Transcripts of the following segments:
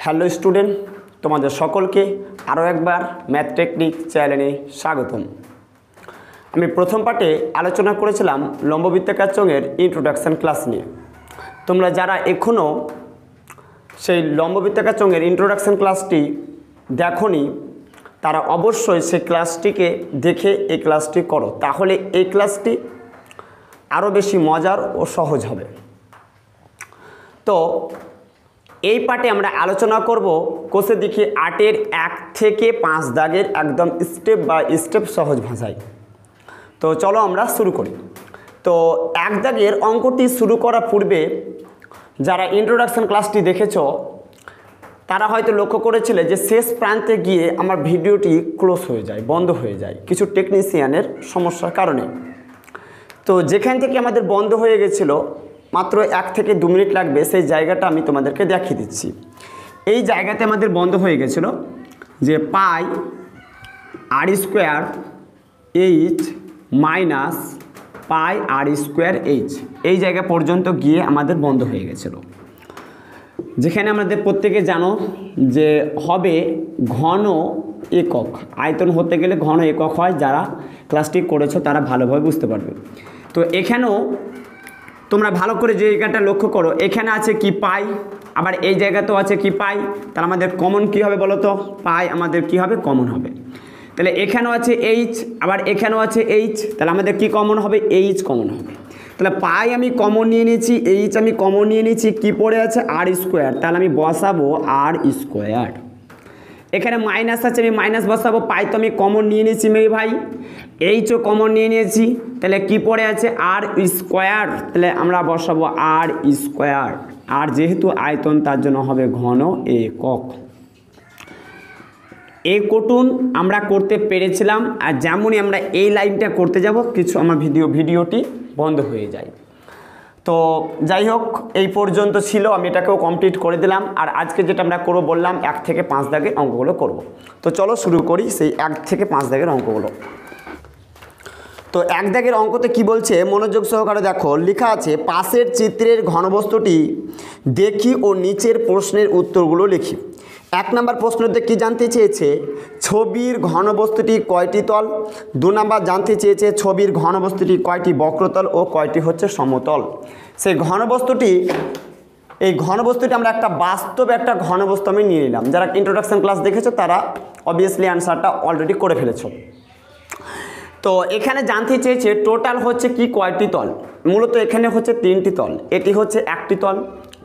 Hello student, তোমাদের সকলকে আরও একবার ম্যাথ টেকনিক চ্যানেলে স্বাগতম। আমি প্রথম পার্টে আলোচনা করেছিলাম লম্ববৃত্তাকার চোঙের ইন্ট্রোডাকশান ক্লাস নিয়ে। তোমরা যারা এখনও সেই লম্ববৃত্তাকার চোঙের ইন্ট্রোডাকশান ক্লাসটি দেখোনি তারা অবশ্যই সেই ক্লাসটিকে দেখে এই ক্লাসটি করো, তাহলে এই ক্লাসটি আরও বেশি মজার ও সহজ হবে। তো এই পার্টে আমরা আলোচনা করব কোষে দেখি 8-এর 1 থেকে 5 দাগের একদম স্টেপ বাই স্টেপ সহজ ভাষায়। তো চলো আমরা শুরু করি। তো 1 দাগের অঙ্কটি শুরু করার পূর্বে যারা ইন্ট্রোডাকশান ক্লাসটি দেখেছো তারা হয়তো লক্ষ্য করেছিলে যে শেষ প্রান্তে গিয়ে আমার ভিডিওটি ক্লোজ হয়ে যায়, বন্ধ হয়ে যায় কিছু টেকনিশিয়ানের সমস্যার কারণে। তো যেখান থেকে আমাদের বন্ধ হয়ে গেছিলো মাত্র 1 থেকে 2 মিনিট লাগবে, সেই জায়গাটা আমি তোমাদেরকে দেখিয়ে দিচ্ছি। এই জায়গাতে আমাদের বন্ধ হয়ে গেছিলো যে পাই আর স্কোয়ার এইচ মাইনাস পাই আর স্কোয়ার এইচ, এই জায়গা পর্যন্ত গিয়ে আমাদের বন্ধ হয়ে গেছিলো। যেখানে আমাদের প্রত্যেকে জানো যে হবে ঘন একক, আয়তন হতে গেলে ঘন একক হয়, যারা ক্লাসটি করেছো তারা ভালোভাবে বুঝতে পারবে। তো এখানেও তোমরা ভালো করে যে জায়গাটা লক্ষ্য করো, এখানে আছে কি পাই, আবার এই জায়গাতেও আছে কি পাই, তাহলে আমাদের কমন কি হবে বলো তো? পাই আমাদের কি হবে? কমন হবে। তাহলে এখানেও আছে এইচ, আবার এখানেও আছে এইচ, তাহলে আমাদের কি কমন হবে? এইচ কমন হবে। তাহলে পাই আমি কমন নিয়ে নিয়েছি, এইচ আমি কমন নিয়ে নিয়েছি, কি পড়ে আছে? আর স্কোয়ার, তাহলে আমি বসাবো আর স্কোয়ার। এখানে মাইনাস আছে, আমি মাইনাস বসাবো। পাই তো আমি কমন নিয়ে নিয়েছি মেয়ে ভাই, এইচও কমন নিয়ে নিয়েছি, তাহলে কি পড়ে আছে? আর স্কোয়ার, তাহলে আমরা বসাবো আর স্কোয়ার। আর যেহেতু আয়তন তার জন্য হবে ঘন একক। এই কোটুন আমরা করতে পেরেছিলাম, আর যেমনই আমরা এই লাইনটা করতে যাব কিছু আমার ভিডিওটি বন্ধ হয়ে যায়। তো যাই হোক, এই পর্যন্ত ছিল, আমি এটাকেও কমপ্লিট করে দিলাম। আর আজকে যেটা আমরা করবো বললাম 1 থেকে 5 দাগের অঙ্কগুলো করব। তো চলো শুরু করি সেই 1 থেকে 5 দাগের অঙ্কগুলো। তো 1 দাগের অঙ্কতে কি বলছে মনোযোগ সহকারে দেখো, লেখা আছে পাশের চিত্রের ঘনবস্তুটি দেখি ও নিচের প্রশ্নের উত্তরগুলো লিখি। 1 নম্বর প্রশ্নতে কি জানতে চেয়েছে? ছবির ঘনবস্তুটি কয়টি তল। 2 নম্বর জানতে চেয়েছে ছবির ঘনবস্তুটি কয়টি বক্রতল ও কয়টি হচ্ছে সমতল। সেই ঘনবস্তুটি, এই ঘনবস্তুটি আমরা একটা বাস্তব একটা ঘনবস্তু আমি নিয়ে নিলাম। যারা ইন্ট্রোডাকশান ক্লাস দেখেছো তারা অবভিয়াসলি অ্যান্সারটা অলরেডি করে ফেলেছো। তো এখানে জানতে চেয়েছে টোটাল হচ্ছে কি কয়টি তল। মূলত এখানে হচ্ছে 3টি তল, এটি হচ্ছে 1টি তল,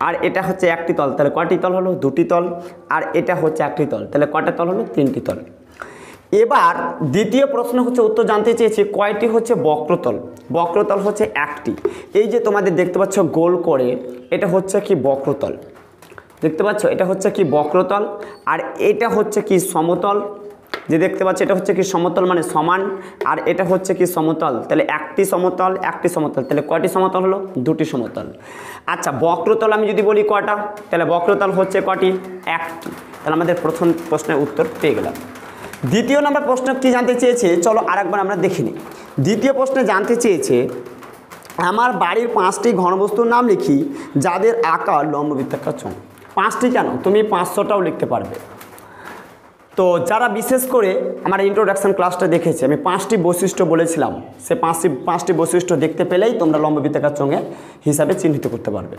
আর এটা হচ্ছে 1টি তল, তাহলে কয়টি তল হলো? 2টি তল। আর এটা হচ্ছে 1টি তল, তাহলে কয়টা তল হলো? 3টি তল। এবার দ্বিতীয় প্রশ্ন হচ্ছে উত্তর জানতে চেয়েছি কয়টি হচ্ছে বক্রতল। বক্রতল হচ্ছে 1টি। এই যে তোমাদের দেখতে পাচ্ছ গোল করে, এটা হচ্ছে কি বক্রতল, দেখতে পাচ্ছ এটা হচ্ছে কি বক্রতল। আর এটা হচ্ছে কি সমতল, যে দেখতে পাচ্ছ এটা হচ্ছে কি সমতল মানে সমান, আর এটা হচ্ছে কি সমতল, তাহলে 1টি সমতল 1টি সমতল, তাহলে কয়টি সমতল হলো? 2টি সমতল। আচ্ছা বক্রতল আমি যদি বলি কয়টা, তাহলে বক্রতল হচ্ছে কয়টি? 1টি। তাহলে আমাদের প্রথম প্রশ্নের উত্তর পেয়ে গেলাম। দ্বিতীয় নম্বর প্রশ্ন কি জানতে চেয়েছে, চলো আরেকবার আমরা দেখে নিই। দ্বিতীয় প্রশ্নে জানতে চেয়েছে আমার বাড়ির 5টি ঘনবস্তুর নাম লিখি যাদের আকার লম্ববৃত্তাকার চোঙ। 5টি কেন, তুমি 500টাও লিখতে পারবে। তো যারা বিশেষ করে আমার ইন্ট্রোডাকশান ক্লাসটা দেখেছে, আমি 5টি বৈশিষ্ট্য বলেছিলাম, সে 5টি বৈশিষ্ট্য দেখতে পেলেই তোমরা লম্ববৃত্তাকার চোঙের হিসাবে চিহ্নিত করতে পারবে।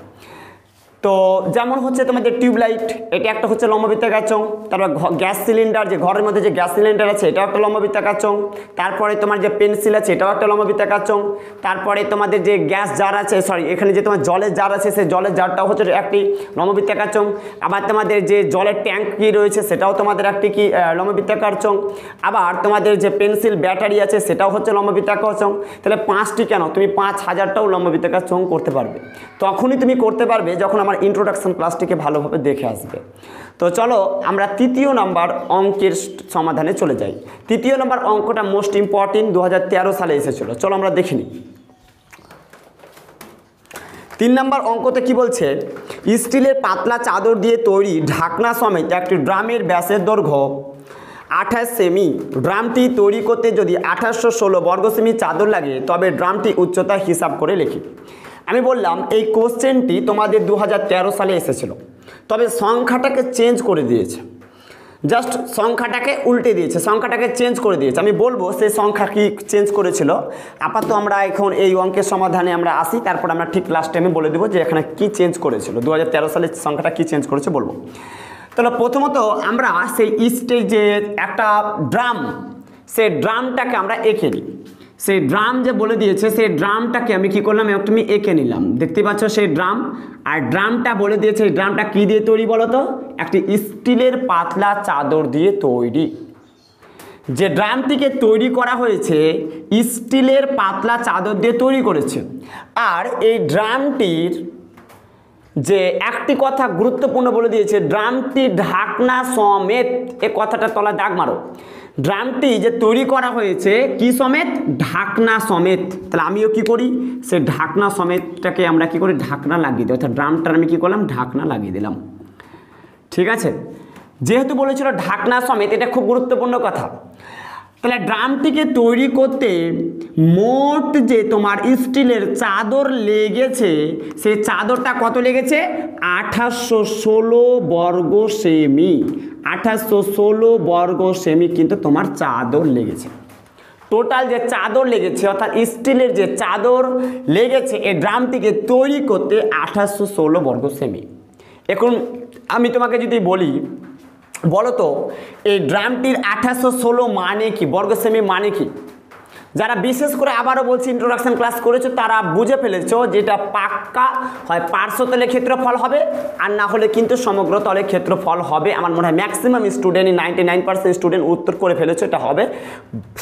তো যেমন হচ্ছে তোমাদের টিউবলাইট, এটা একটা হচ্ছে লম্ববৃত্তাকার চোঙ। তারপর গ্যাস সিলিন্ডার, যে ঘরের মধ্যে যে গ্যাস সিলিন্ডার আছে এটাও একটা লম্ববৃত্তাকার চোঙ। তারপরে তোমার যে পেন্সিল আছে এটাও একটা লম্ববৃত্তাকার চোঙ। তারপরে তোমাদের যে গ্যাস জার আছে, এখানে যে তোমার জলের জার আছে সেই জলের জারটাও হচ্ছে একটি লম্ববৃত্তাকার চোঙ। আবার তোমাদের যে জলের ট্যাঙ্কি রয়েছে সেটাও তোমাদের একটি কি লম্ববৃত্তাকার চোঙ। আবার তোমাদের যে পেন্সিল ব্যাটারি আছে সেটাও হচ্ছে লম্ববৃত্তাকার চোঙ। তাহলে 5টি কেন, তুমি 5000টাও লম্ববৃত্তাকার চোঙ করতে পারবে। তখনই তুমি করতে পারবে যখন আমার ইন্ট্রোডাকশান ক্লাসটিকে ভালোভাবে দেখে আসবে। তো চলো আমরা 3য় নম্বর অঙ্কের সমাধানে চলে যাই। 3য় নম্বর অঙ্কটা মোস্ট ইম্পর্টেন্ট, 2013 সালে এসেছিল। চলো আমরা দেখে নিই। 3 নম্বর অঙ্কতে কি বলছে, স্টিলের পাতলা চাদর দিয়ে তৈরি ঢাকনা সমেত একটি ড্রামের ব্যাসের দৈর্ঘ্য 28 সেমি। ড্রামটি তৈরি করতে যদি 1816 বর্গ সেমি চাদর লাগে তবে ড্রামটি উচ্চতা হিসাব করে লিখি। আমি বললাম এই কোশ্চেনটি তোমাদের 2013 সালে এসেছিল। তবে সংখ্যাটাকে চেঞ্জ করে দিয়েছে, জাস্ট সংখ্যাটাকে উল্টে দিয়েছে, সংখ্যাটাকে চেঞ্জ করে দিয়েছে। আমি বলবো সেই সংখ্যা কি চেঞ্জ করেছিল। আপাতত আমরা এখন এই অঙ্কের সমাধানে আমরা আসি, তারপর আমরা ঠিক লাস্ট টাইমে বলে দেবো যে এখানে কি চেঞ্জ করেছিল, 2013 সালে সংখ্যাটা কি চেঞ্জ করেছে বলবো। তাহলে প্রথমত আমরা সেই স্টেজে একটা ড্রাম, সেই ড্রামটাকে আমরা এঁকে নিই। সেই ড্রাম যে বলে দিয়েছে সেই ড্রামটাকে আমি কি করলাম, তুমি এঁকে নিলাম, দেখতে পাচ্ছ সেই ড্রাম। আর ড্রামটা বলে দিয়েছে এই ড্রামটা কি দিয়ে তৈরি বলো তো, একটি স্টিলের পাতলা চাদর দিয়ে তৈরি। যে ড্রামটিকে তৈরি করা হয়েছে স্টিলের পাতলা চাদর দিয়ে তৈরি করেছে। আর এই ড্রামটির যে একটি কথা গুরুত্বপূর্ণ বলে দিয়েছে, ড্রামটি ঢাকনা সমেত, এ কথাটা তলা দাগ মারো। ড্রামটি যে তৈরি করা হয়েছে কি সমেত, ঢাকনা সমেত। তাহলে আমিও কি করি, সে ঢাকনা সমেতটাকে আমরা কি করি, ঢাকনা লাগিয়ে দিই, অর্থাৎ ড্রামটার আমি কি করলাম, ঢাকনা লাগিয়ে দিলাম। ঠিক আছে, যেহেতু বলেছিল ঢাকনা সমেত, এটা খুব গুরুত্বপূর্ণ কথা। তাহলে ড্রামটিকে তৈরি করতে মোট যে তোমার স্টিলের চাদর লেগেছে, সেই চাদরটা কত লেগেছে, 1816 বর্গ সেমি। 1816 বর্গ সেমি কিন্তু তোমার চাদর লেগেছে। টোটাল যে চাদর লেগেছে অর্থাৎ স্টিলের যে চাদর লেগেছে এই ড্রামটিকে তৈরি করতে 1816 বর্গ সেমি। এখন আমি তোমাকে যদি বলি, বলো তো এই ড্রামটির 1816 মানে কি, বর্গ সেমি মানে কি? যারা বিশেষ করে আবারও বলছি ইন্ট্রোডাকশন ক্লাস করেছো তারা বুঝে ফেলেছো যেটা পাক্কা হয় পার্শ্বতলের ক্ষেত্রফল হবে, আর না হলে কিন্তু সমগ্র তলের ক্ষেত্রফল হবে। আমার মনে হয় ম্যাক্সিমাম স্টুডেন্ট, 99% স্টুডেন্ট উত্তর করে ফেলেছো, এটা হবে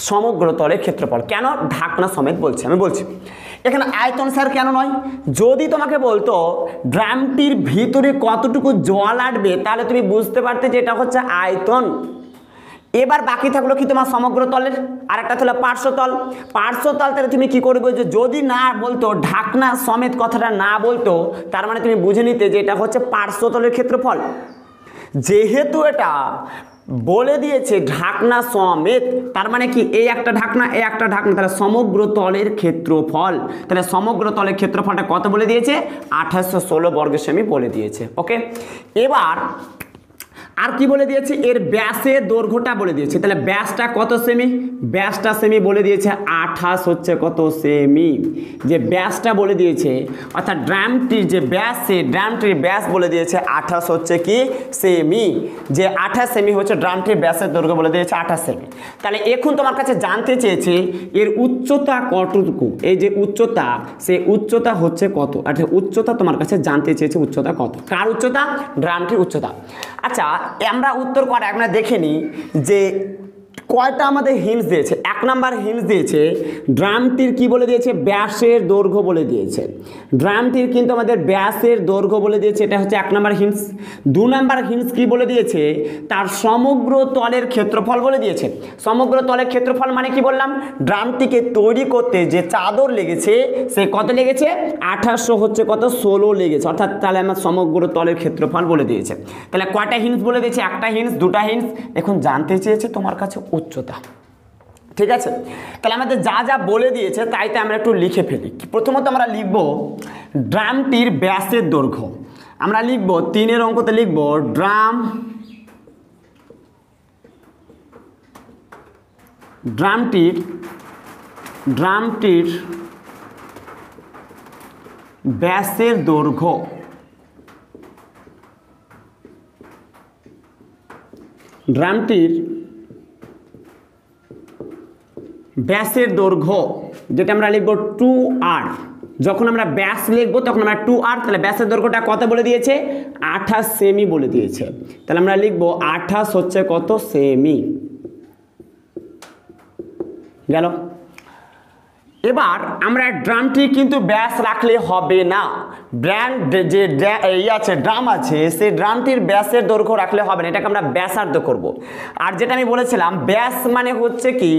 সমগ্র তলের ক্ষেত্রফল। কেন ঢাকনা সমেত বলছি, আমি বলছি এখানে আয়তন স্যার কেন নয়। যদি তোমাকে বলতো ড্রামটির ভিতরে কতটুকু জল আটবে তাহলে তুমি বুঝতে পারতে যে এটা হচ্ছে আয়তন। এবার বাকি থাকলো কি তোমার সমগ্র তলের, আর একটা হলো পার্শ্বতল। পার্শ্বতল তাহলে তুমি কি করবে, যে যদি না বলতো ঢাকনা সমেত কথাটা না বলতো তার মানে তুমি বুঝে নিতে যে এটা হচ্ছে পার্শ্বতলের ক্ষেত্রফল। যেহেতু এটা বলে দিয়েছে ঢাকনা সমেত, তার মানে কি এই একটা ঢাকনা এই একটা ঢাকনা, তাহলে সমগ্র তলের ক্ষেত্রফল। তাহলে সমগ্র তলের ক্ষেত্রফলটা কত বলে দিয়েছে, 1816 বর্গ সেমি বলে দিয়েছে। ওকে, এবার আর কি বলে দিয়েছে, এর ব্যাসের দৈর্ঘ্যটা বলে দিয়েছে। তাহলে ব্যাসটা কত সেমি, ব্যাসটা সেমি বলে দিয়েছে 28 হচ্ছে কত সেমি, যে ব্যাসটা বলে দিয়েছে অর্থাৎ ড্রামটির যে ব্যাস, সেই ড্রামটির ব্যাস বলে দিয়েছে 28 হচ্ছে কি সেমি, যে 28 সেমি হচ্ছে ড্রামটির ব্যাসের দৈর্ঘ্য বলে দিয়েছে 28 সেমি। তাহলে এখন তোমার কাছে জানতে চেয়েছে এর উচ্চতা কতটুকু, এই যে উচ্চতা, সেই উচ্চতা হচ্ছে কত, অর্থাৎ উচ্চতা তোমার কাছে জানতে চেয়েছে উচ্চতা কত, কার উচ্চতা, ড্রামটির উচ্চতা। আচ্ছা আমরা উত্তর করা আমরা দেখে নিই যে কয়টা আমাদের হিন্টস দিয়েছে। 1 নাম্বার হিন্টস দিয়েছে ড্রামটির কি বলে দিয়েছে, ব্যাসের দৈর্ঘ্য বলে দিয়েছে। ড্রামটির কিন্তু আমাদের ব্যাসের দৈর্ঘ্য বলে দিয়েছে, এটা হচ্ছে 1 নাম্বার হিন্টস। 2 নাম্বার হিন্টস কি বলে দিয়েছে, তার সমগ্র তলের ক্ষেত্রফল বলে দিয়েছে। সমগ্র তলের ক্ষেত্রফল মানে কি বললাম, ড্রামটিকে তৈরি করতে যে চাদর লেগেছে সে কত লেগেছে, 1800 হচ্ছে কত 16 লেগেছে, অর্থাৎ তাহলে আমার সমগ্র তলের ক্ষেত্রফল বলে দিয়েছে। তাহলে কয়টা হিন্টস বলে দিয়েছে, একটা হিন্টস, দুটা হিন্টস। এখন জানতে চেয়েছে তোমার কাছে উচ্চতা। ঠিক আছে, তাহলে আমাদের যা যা বলে দিয়েছে তাইতে আমরা একটু লিখে ফেলি। প্রথমত আমরা লিখব ড্রামটির ব্যাসের দৈর্ঘ্য, আমরা লিখব 3 অঙ্কতে লিখব ড্রামটির ব্যাসের দৈর্ঘ্য, ড্রামটির ব্যাসের দৈর্ঘ্য যেটা আমরা লিখব 2r। যখন আমরা ব্যাস লিখব তখন আমরা 2r, তাহলে ব্যাসের দৈর্ঘ্যটা কত বলে দিয়েছে, 28 সেমি বলে দিয়েছে। তাহলে আমরা লিখব 28 হচ্ছে কত সেমি, গেল। এবার আমরা ড্রামটি কিন্তু ব্যাস রাখলে হবে না, যে আছে ড্রাম আছে সেই ড্রামটির ব্যাসের দৈর্ঘ্য রাখলে হবে না, এটাকে আমরা ব্যাসার্ধ করব। আর যেটা আমি বলেছিলাম ব্যাস মানে হচ্ছে কি,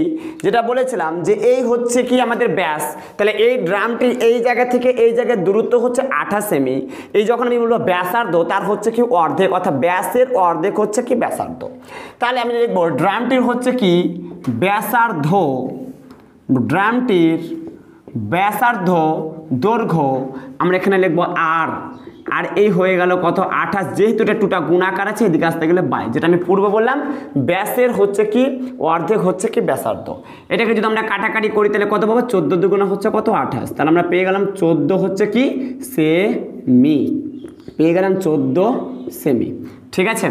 যেটা বলেছিলাম যে এই হচ্ছে কি আমাদের ব্যাস, তাহলে এই ড্রামটি এই জায়গা থেকে এই জায়গার দূরত্ব হচ্ছে 28 সেমি। এই যখন আমি বলবো ব্যাসার্ধ তার হচ্ছে কি অর্ধেক, অর্থাৎ ব্যাসের অর্ধেক হচ্ছে কি ব্যাসার্ধ। তাহলে আমি লিখব ড্রামটির হচ্ছে কি ব্যাসার্ধ, ড্রামটির ব্যাসার্ধ দৈর্ঘ্য আমরা এখানে লিখব আর, আর এই হয়ে গেল কত 28, যেহেতু এটা টুটা গুণাকার আছে এদিকে আসতে গেলে 22, যেটা আমি পূর্বে বললাম ব্যাসের হচ্ছে কি অর্ধেক হচ্ছে কি ব্যাসার্ধ। এটাকে যদি আমরা কাটাকাটি করি তাহলে কত পাবো, 14 দুগুণা হচ্ছে কত 28, তাহলে আমরা পেয়ে গেলাম 14 হচ্ছে কি সেমি, পেয়ে গেলাম 14 সেমি। ঠিক আছে,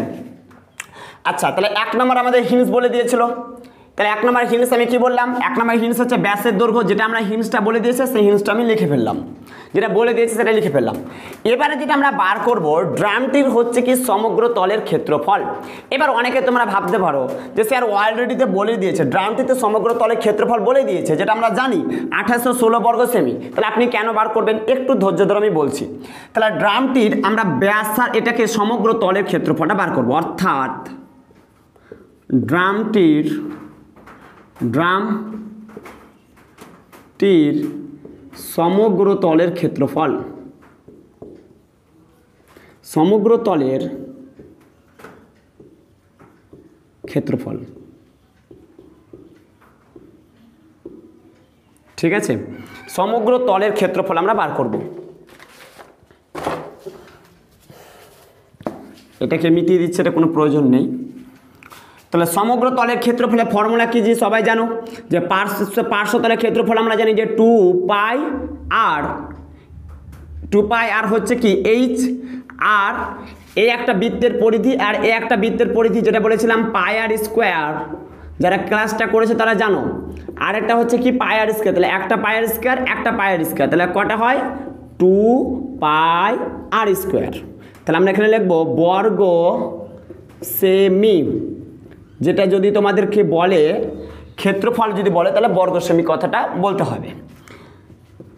আচ্ছা তাহলে 1 নম্বর আমাদের হিন্স বলে দিয়েছিল। তাহলে 1 নম্বর হিন্স আমি কি বললাম, 1 নম্বর হিন্স হচ্ছে ব্যাসের দৈর্ঘ্য, যেটা আমরা হিন্সটা বলে দিয়েছে সেই হিন্সটা আমি লিখে ফেললাম, যেটা বলে দিয়েছে সেটা লিখে ফেললাম। এবারে যেটা আমরা বার করব ড্রামটির হচ্ছে কি সমগ্র তলের ক্ষেত্রফল। এবার অনেকে তোমরা ভাবতে পারো যে স্যার অলরেডিতে বলে দিয়েছে ড্রামটিতে সমগ্র তলের ক্ষেত্রফল বলে দিয়েছে, যেটা আমরা জানি 2816 বর্গ সেমি, তাহলে আপনি কেন বার করবেন, একটু ধৈর্য ধরে আমি বলছি। তাহলে ড্রামটির আমরা ব্যাসার এটাকে সমগ্র তলের ক্ষেত্রফলটা বার করব, অর্থাৎ ড্রামটির সমগ্র তলের ক্ষেত্রফল, সমগ্র তলের ক্ষেত্রফল। ঠিক আছে, সমগ্র তলের ক্ষেত্রফল আমরা বার করব। এটাকে মিটিয়ে দিচ্ছে, এটা কোনো প্রয়োজন নেই। তাহলে সমগ্র তলের ক্ষেত্রফলের ফর্মুলা কি যে সবাই জানো, যে পার্শ্ব তলের ক্ষেত্রফল আমরা জানি যে 2 পাই আর হচ্ছে কি এইচ, আর এই একটা বৃত্তের পরিধি আর এই একটা বৃত্তের পরিধি, যেটা বলেছিলাম পাই আর স্কোয়ার, যারা ক্লাসটা করেছে তারা জানো। আর একটা হচ্ছে কি পাই আর স্কোয়ার, তাহলে একটা পাই আর স্কোয়ার একটা পাই আর স্কোয়ার, তাহলে কটা হয় 2 পাই আর স্কোয়ার। তাহলে আমরা এখানে লিখবো বর্গ সেমি, যেটা যদি তোমাদেরকে বলে ক্ষেত্রফল যদি বলে তাহলে বর্গ সেমি কথাটা বলতে হবে।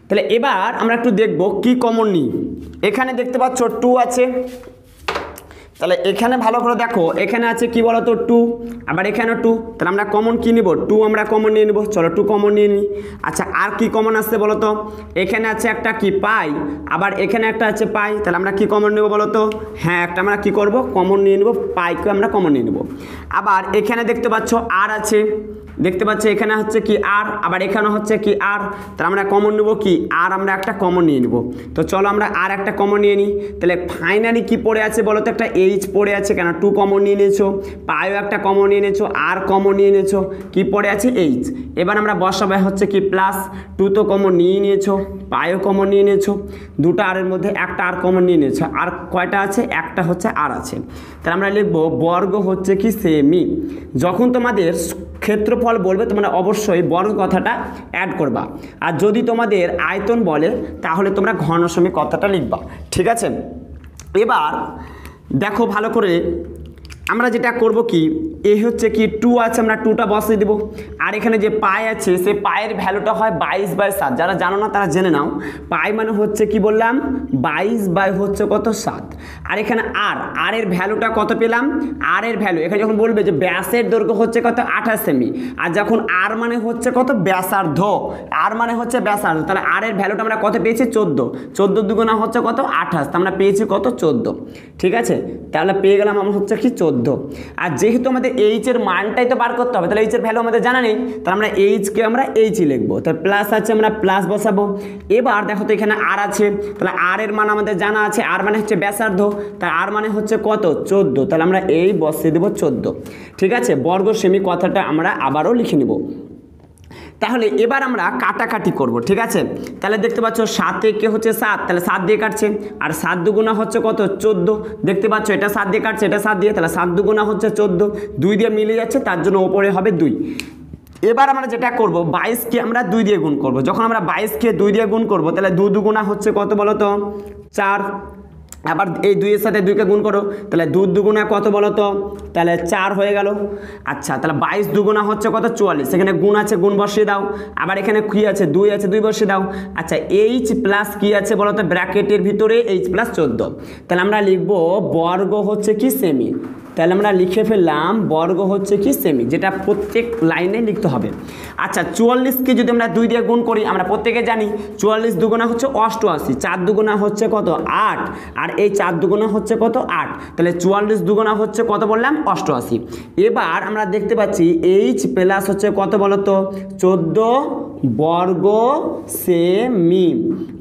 তাহলে এবার আমরা একটু দেখব কি কমন নিই। এখানে দেখতে পাচ্ছ 2 আছে, তাহলে এখানে ভালো করে দেখো, এখানে আছে কি বলতো 2, আবার এখানে 2, তাহলে আমরা কমন কি নিব, 2 আমরা কমন নিয়ে নিব। চলো 2 কমন নিয়ে নিই। আচ্ছা আর কি কমন আসছে বলতো, এখানে আছে একটা কি পাই, আবার এখানে একটা আছে পাই, তাহলে আমরা কি কমন নেব বলতো, হ্যাঁ একটা আমরা কি করব কমন নিয়ে নেব, পাইকে আমরা কমন নিয়ে নেব। আবার এখানে দেখতে পাচ্ছ আর আছে, দেখতে পাচ্ছ এখানে হচ্ছে কি আর, আবার এখানে হচ্ছে কি আর, তাহলে আমরা কমন নেব কি আর, আমরা একটা কমন নিয়ে নেব। তো চলো আমরা আর একটা কমন নিয়ে নিই। তাহলে ফাইনালি কি পড়ে আছে বলো তো, একটা এইচ পড়ে আছে, কেন 2 কমন নিয়ে নিয়েছো, পাইও একটা কমন নিয়ে নিয়েছো, আর কমন নিয়ে নিয়েছো, কি পড়ে আছে এইচ। এবার আমরা বসাবে হচ্ছে কি প্লাস 2 তো কমন নিয়ে নিয়েছো, পাইও কমন নিয়ে নিয়েছো, দুটো আরের মধ্যে একটা আর কমন নিয়ে নিয়েছো, আর কয়টা আছে, একটা হচ্ছে আর আছে। তাহলে আমরা লিখবো বর্গ হচ্ছে কি সেমি। যখন তোমাদের ক্ষেত্রফল বলবে তোমরা অবশ্যই বর্গ কথাটা অ্যাড করবা, আর যদি তোমাদের আয়তন বলে তাহলে তোমরা ঘন সেমি কথাটা লিখবা। ঠিক আছে, এবার দেখো ভালো করে, আমরা যেটা করব কি, এই হচ্ছে কি 2 আছে, আমরা 2টা বসিয়ে দেবো, আর এখানে যে পাই আছে সে পায়ের ভ্যালুটা হয় 22/7, যারা জানো না তারা জেনে নাও। পাই মানে হচ্ছে কি বললাম 22 হচ্ছে কত 7, আর এখানে আর এর ভ্যালুটা কত পেলাম, আর এর ভ্যালু এখানে যখন বলবে যে ব্যাসের দৈর্ঘ্য হচ্ছে কত 28 সেমি, আর যখন আর মানে হচ্ছে কত ব্যাসার্ধ, আর মানে হচ্ছে ব্যাসার্ধ, তাহলে আর এর ভ্যালুটা আমরা কত পেয়েছি 14 দুগুণা হচ্ছে কত 28, আমরা পেয়েছি কত 14। ঠিক আছে, তাহলে পেয়ে গেলাম আমরা হচ্ছে কি 14। আর যেহেতু আমাদের এইচ এর মানটাই তো বার করতে হবে, তাহলে এইচ এর ভ্যালু আমাদের জানা নেই, তাহলে আমরা এইচকে আমরা এইচই লিখবো, তাহলে প্লাস আছে আমরা প্লাস বসাবো। এবার দেখো তো এখানে আর আছে, তাহলে আর এর মান আমাদের জানা আছে, আর মানে হচ্ছে ব্যাসার্ধ, তার আর মানে হচ্ছে কত 14, তাহলে আমরা এই বসিয়ে দেবো 14। ঠিক আছে, বর্গ সেমি কথাটা আমরা আবারও লিখে নেব। তাহলে এবার আমরা কাটাকাটি করব। ঠিক আছে, তাহলে দেখতে পাচ্ছ 7 কে হচ্ছে 7, তাহলে 7 দিয়ে কাটছে, আর 7 দুগুণা হচ্ছে কত 14, দেখতে পাচ্ছ এটা 7 দিয়ে কাটছে, এটা 7 দিয়ে, তাহলে 7 দুগুণা হচ্ছে 14, 2 দিয়ে মিলে যাচ্ছে, তার জন্য ওপরে হবে 2। এবার আমরা যেটা করব 22কে আমরা 2 দিয়ে গুণ করব। যখন আমরা 22কে 2 দিয়ে গুণ করব তাহলে 2 দুগুণা হচ্ছে কত বলো তো 4, আবার এই 2 এর সাথে 2কে গুণ করো, তাহলে 2 দুগুণা কত বলো তো, তাহলে 4 হয়ে গেল। আচ্ছা, তাহলে 22 দুগুণা হচ্ছে কত 44, এখানে গুণ আছে গুণ বসিয়ে দাও, আবার এখানে কি আছে 2 আছে 2 বসিয়ে দাও। আচ্ছা, এইচ প্লাস কি আছে বলো তো, ব্র্যাকেটের ভিতরে এইচ প্লাস 14, তাহলে আমরা লিখবো বর্গ হচ্ছে কি সেমি। তাহলে আমরা লিখে ফেললাম বর্গ হচ্ছে কি সেমি, যেটা প্রত্যেক লাইনে লিখতে হবে। আচ্ছা, 44কে যদি আমরা 2 দিয়ে গুণ করি, আমরা প্রত্যেকে জানি 44 দুগুণা হচ্ছে 88, 4 দুগুণা হচ্ছে কত 8, আর এই 4 দুগুণা হচ্ছে কত 8, তাহলে 44 দুগুণা হচ্ছে কত বললাম 88। এবার আমরা দেখতে পাচ্ছি এইচ প্লাস হচ্ছে কত বলতো 14 বর্গ সেমি,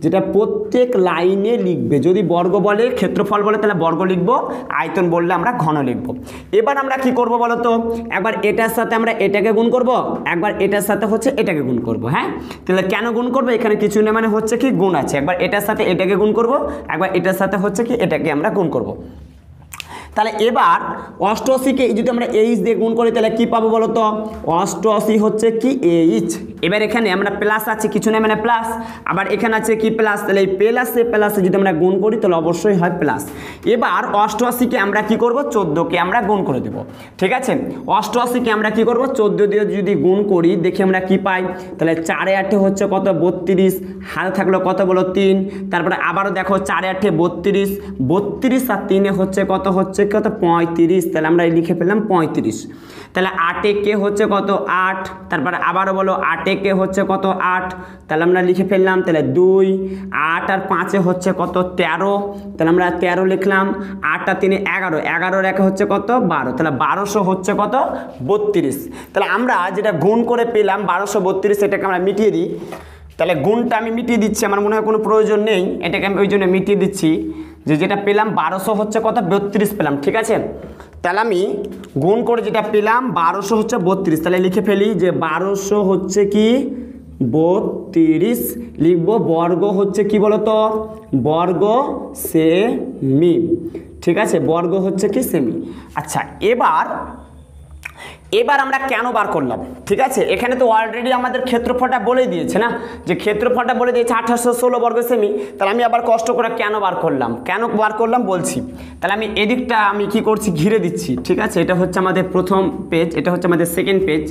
যেটা প্রত্যেক লাইনে লিখবে। যদি বর্গ বলে, ক্ষেত্রফল বলে, তাহলে বর্গ লিখবো, আয়তন বললে আমরা ঘন লিখবো। এবার আমরা কি করব বলো তো, একবার এটার সাথে আমরা এটাকে গুণ করব, একবার এটার সাথে হচ্ছে এটাকে গুণ করব। হ্যাঁ, তাহলে কেন গুণ করবো, এখানে কিছু না, মানে হচ্ছে কি গুণ আছে। একবার এটার সাথে এটাকে গুণ করব, একবার এটার সাথে হচ্ছে কি এটাকে আমরা গুণ করব। তাহলে এবার 88কে যদি আমরা এইচ দিয়ে গুণ করি তাহলে কি পাবো বলো তো, 88 হচ্ছে কি এইচ। এবার এখানে আমরা প্লাস আছে, কিছু নেই মানে প্লাস, আবার এখানে আছে কি প্লাস, তাহলে এই প্লাসে প্লাসে যদি আমরা গুণ করি তাহলে অবশ্যই হয় প্লাস। এবার 88কে আমরা কি করব, 14কে আমরা গুণ করে দেব। ঠিক আছে, 88কে আমরা কি করব, 14 দিয়ে যদি গুণ করি, দেখি আমরা কি পাই। তাহলে 4 এ 8 হচ্ছে কত, 32, হাল থাকলো কত বলো 3, তারপরে আবারও দেখো 4 এ 8 32, 32 আর 3 এ হচ্ছে কত, হচ্ছে কত 35, তাহলে আমরা লিখে ফেললাম 35। তাহলে 8 এ কে হচ্ছে কত 8, তারপরে আবারও বলো 8 এ কে হচ্ছে কত 8, তাহলে আমরা লিখে ফেললাম। তাহলে 2, 8 আর 5 এ হচ্ছে কত 13, তাহলে আমরা 13 লিখলাম। 8 আর 3 এ 11, 11 একে হচ্ছে কত 12, তাহলে 1200 হচ্ছে কত 32। তাহলে আমরা যেটা গুণ করে পেলাম 1232, এটাকে আমরা মিটিয়ে দিই। তাহলে গুণটা আমি মিটিয়ে দিচ্ছি, আমার মনে হয় কোনো প্রয়োজন নেই, এটাকে আমি ওই জন্য মিটিয়ে দিচ্ছি। যেটা পেলাম 1200 হচ্ছে কত 32 পেলাম। ঠিক আছে, তাহলে আমি গুণ করে যেটা পেলাম 1200 হচ্ছে 32, তাহলে লিখে ফেলি যে 1200 হচ্ছে কি 32 লিখবো। বর্গ হচ্ছে কি বলতো, বর্গ সেমি। ঠিক আছে, বর্গ হচ্ছে কি সেমি। আচ্ছা, এবার আমরা কেন বার করলাম, ঠিক আছে, এখানে তো অলরেডি আমাদের ক্ষেত্রফলটা বলে দিয়েছে না, যে ক্ষেত্রফলটা বলে দিয়েছে 1816 বর্গ সেমি। তাহলে আমি আবার কষ্ট করে কেন বার করলাম বলছি। তাহলে আমি এদিকটা আমি কি করছি, ঘিরে দিচ্ছি। ঠিক আছে, এটা হচ্ছে আমাদের প্রথম পেজ, এটা হচ্ছে আমাদের সেকেন্ড পেজ।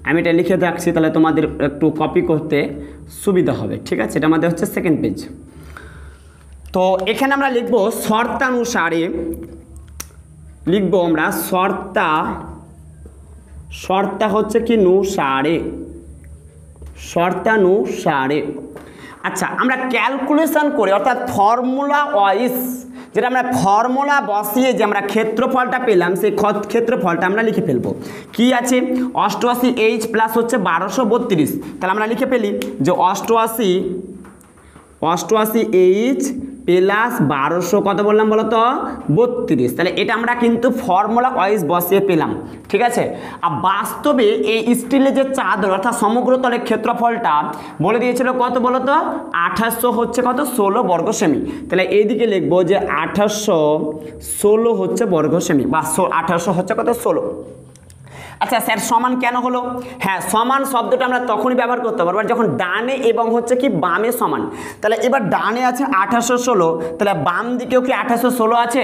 আমি এটা লিখে রাখছি, তাহলে তোমাদের একটু কপি করতে সুবিধা হবে। ঠিক আছে, এটা আমাদের হচ্ছে সেকেন্ড পেজ। তো এখানে আমরা লিখবো শর্তানুসারে, লিখবো আমরা শর্তা হচ্ছে কি শর্তানুসারে। আচ্ছা, আমরা ক্যালকুলেশন করে অর্থাৎ ফর্মুলা ওয়াইজ, যেটা আমরা ফর্মুলা বসিয়ে যে আমরা ক্ষেত্রফলটা পেলাম, সেই ক্ষেত্রফলটা আমরা লিখে ফেলবো। কি আছে, 88H প্লাস হচ্ছে 1232, তাহলে আমরা লিখে ফেলি যে 88H প্লাস 1200 কত বললাম বলো তো 32। তাহলে এটা আমরা কিন্তু ফর্মুলা ওয়াইজ বসিয়ে পেলাম। ঠিক আছে, আর বাস্তবে এই স্টিলের যে চাদর অর্থাৎ সমগ্র তলের ক্ষেত্রফলটা বলে দিয়েছিল কত বলো তো 1800 হচ্ছে কত 16 বর্গ সেমি। তাহলে এইদিকে লিখবো যে 1816 হচ্ছে বর্গ সেমি, বা 1800 হচ্ছে কত 16। আচ্ছা স্যার সমান কেন হলো, হ্যাঁ সমান শব্দটা আমরা তখনই ব্যবহার করতে পারবো যখন ডানে এবং হচ্ছে কি বামে সমান। তাহলে এবার ডানে আছে 1816, তাহলে বাম দিকেও কি 1816 আছে,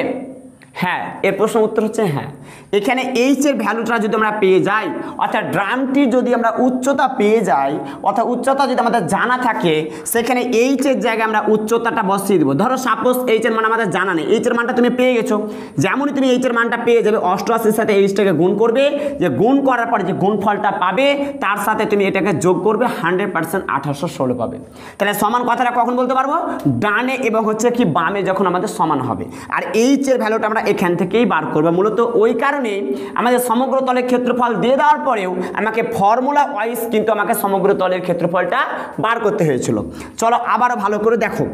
হ্যাঁ, এর প্রশ্ন উত্তর হচ্ছে হ্যাঁ। এখানে এইচ এর ভ্যালুটা যদি আমরা পেয়ে যাই, অর্থাৎ ড্রামটির যদি আমরা উচ্চতা পেয়ে যাই, অর্থাৎ উচ্চতা যদি আমাদের জানা থাকে, সেখানে এইচ এর জায়গায় আমরা উচ্চতাটা বসিয়ে দেবো। ধরো সাপোজ এইচ এর মান আমাদের জানা নেই, এইচ এর মানটা তুমি পেয়ে গেছো, যেমনই তুমি এইচ এর মানটা পেয়ে যাবে 88-র সাথে এইচটাকে গুণ করবে, যে গুণ করার পরে যে গুণফলটা পাবে তার সাথে তুমি এটাকে যোগ করবে, 100% 1816 পাবে। তাহলে সমান কথাটা কখন বলতে পারবো, ডানে এবং হচ্ছে কি বামে যখন আমাদের সমান হবে। আর এইচ এর ভ্যালুটা আমরা এখান থেকেই বার করবো। মূলত ওই কারণে আমাদের সমগ্র তলের ক্ষেত্রফল দিয়ে দেওয়ার পরেও আমাকে ফর্মুলা ওয়াইজ কিন্তু আমাকে সমগ্র তলের ক্ষেত্রফলটা বার করতে হয়েছিল। চলো আবারও ভালো করে দেখো।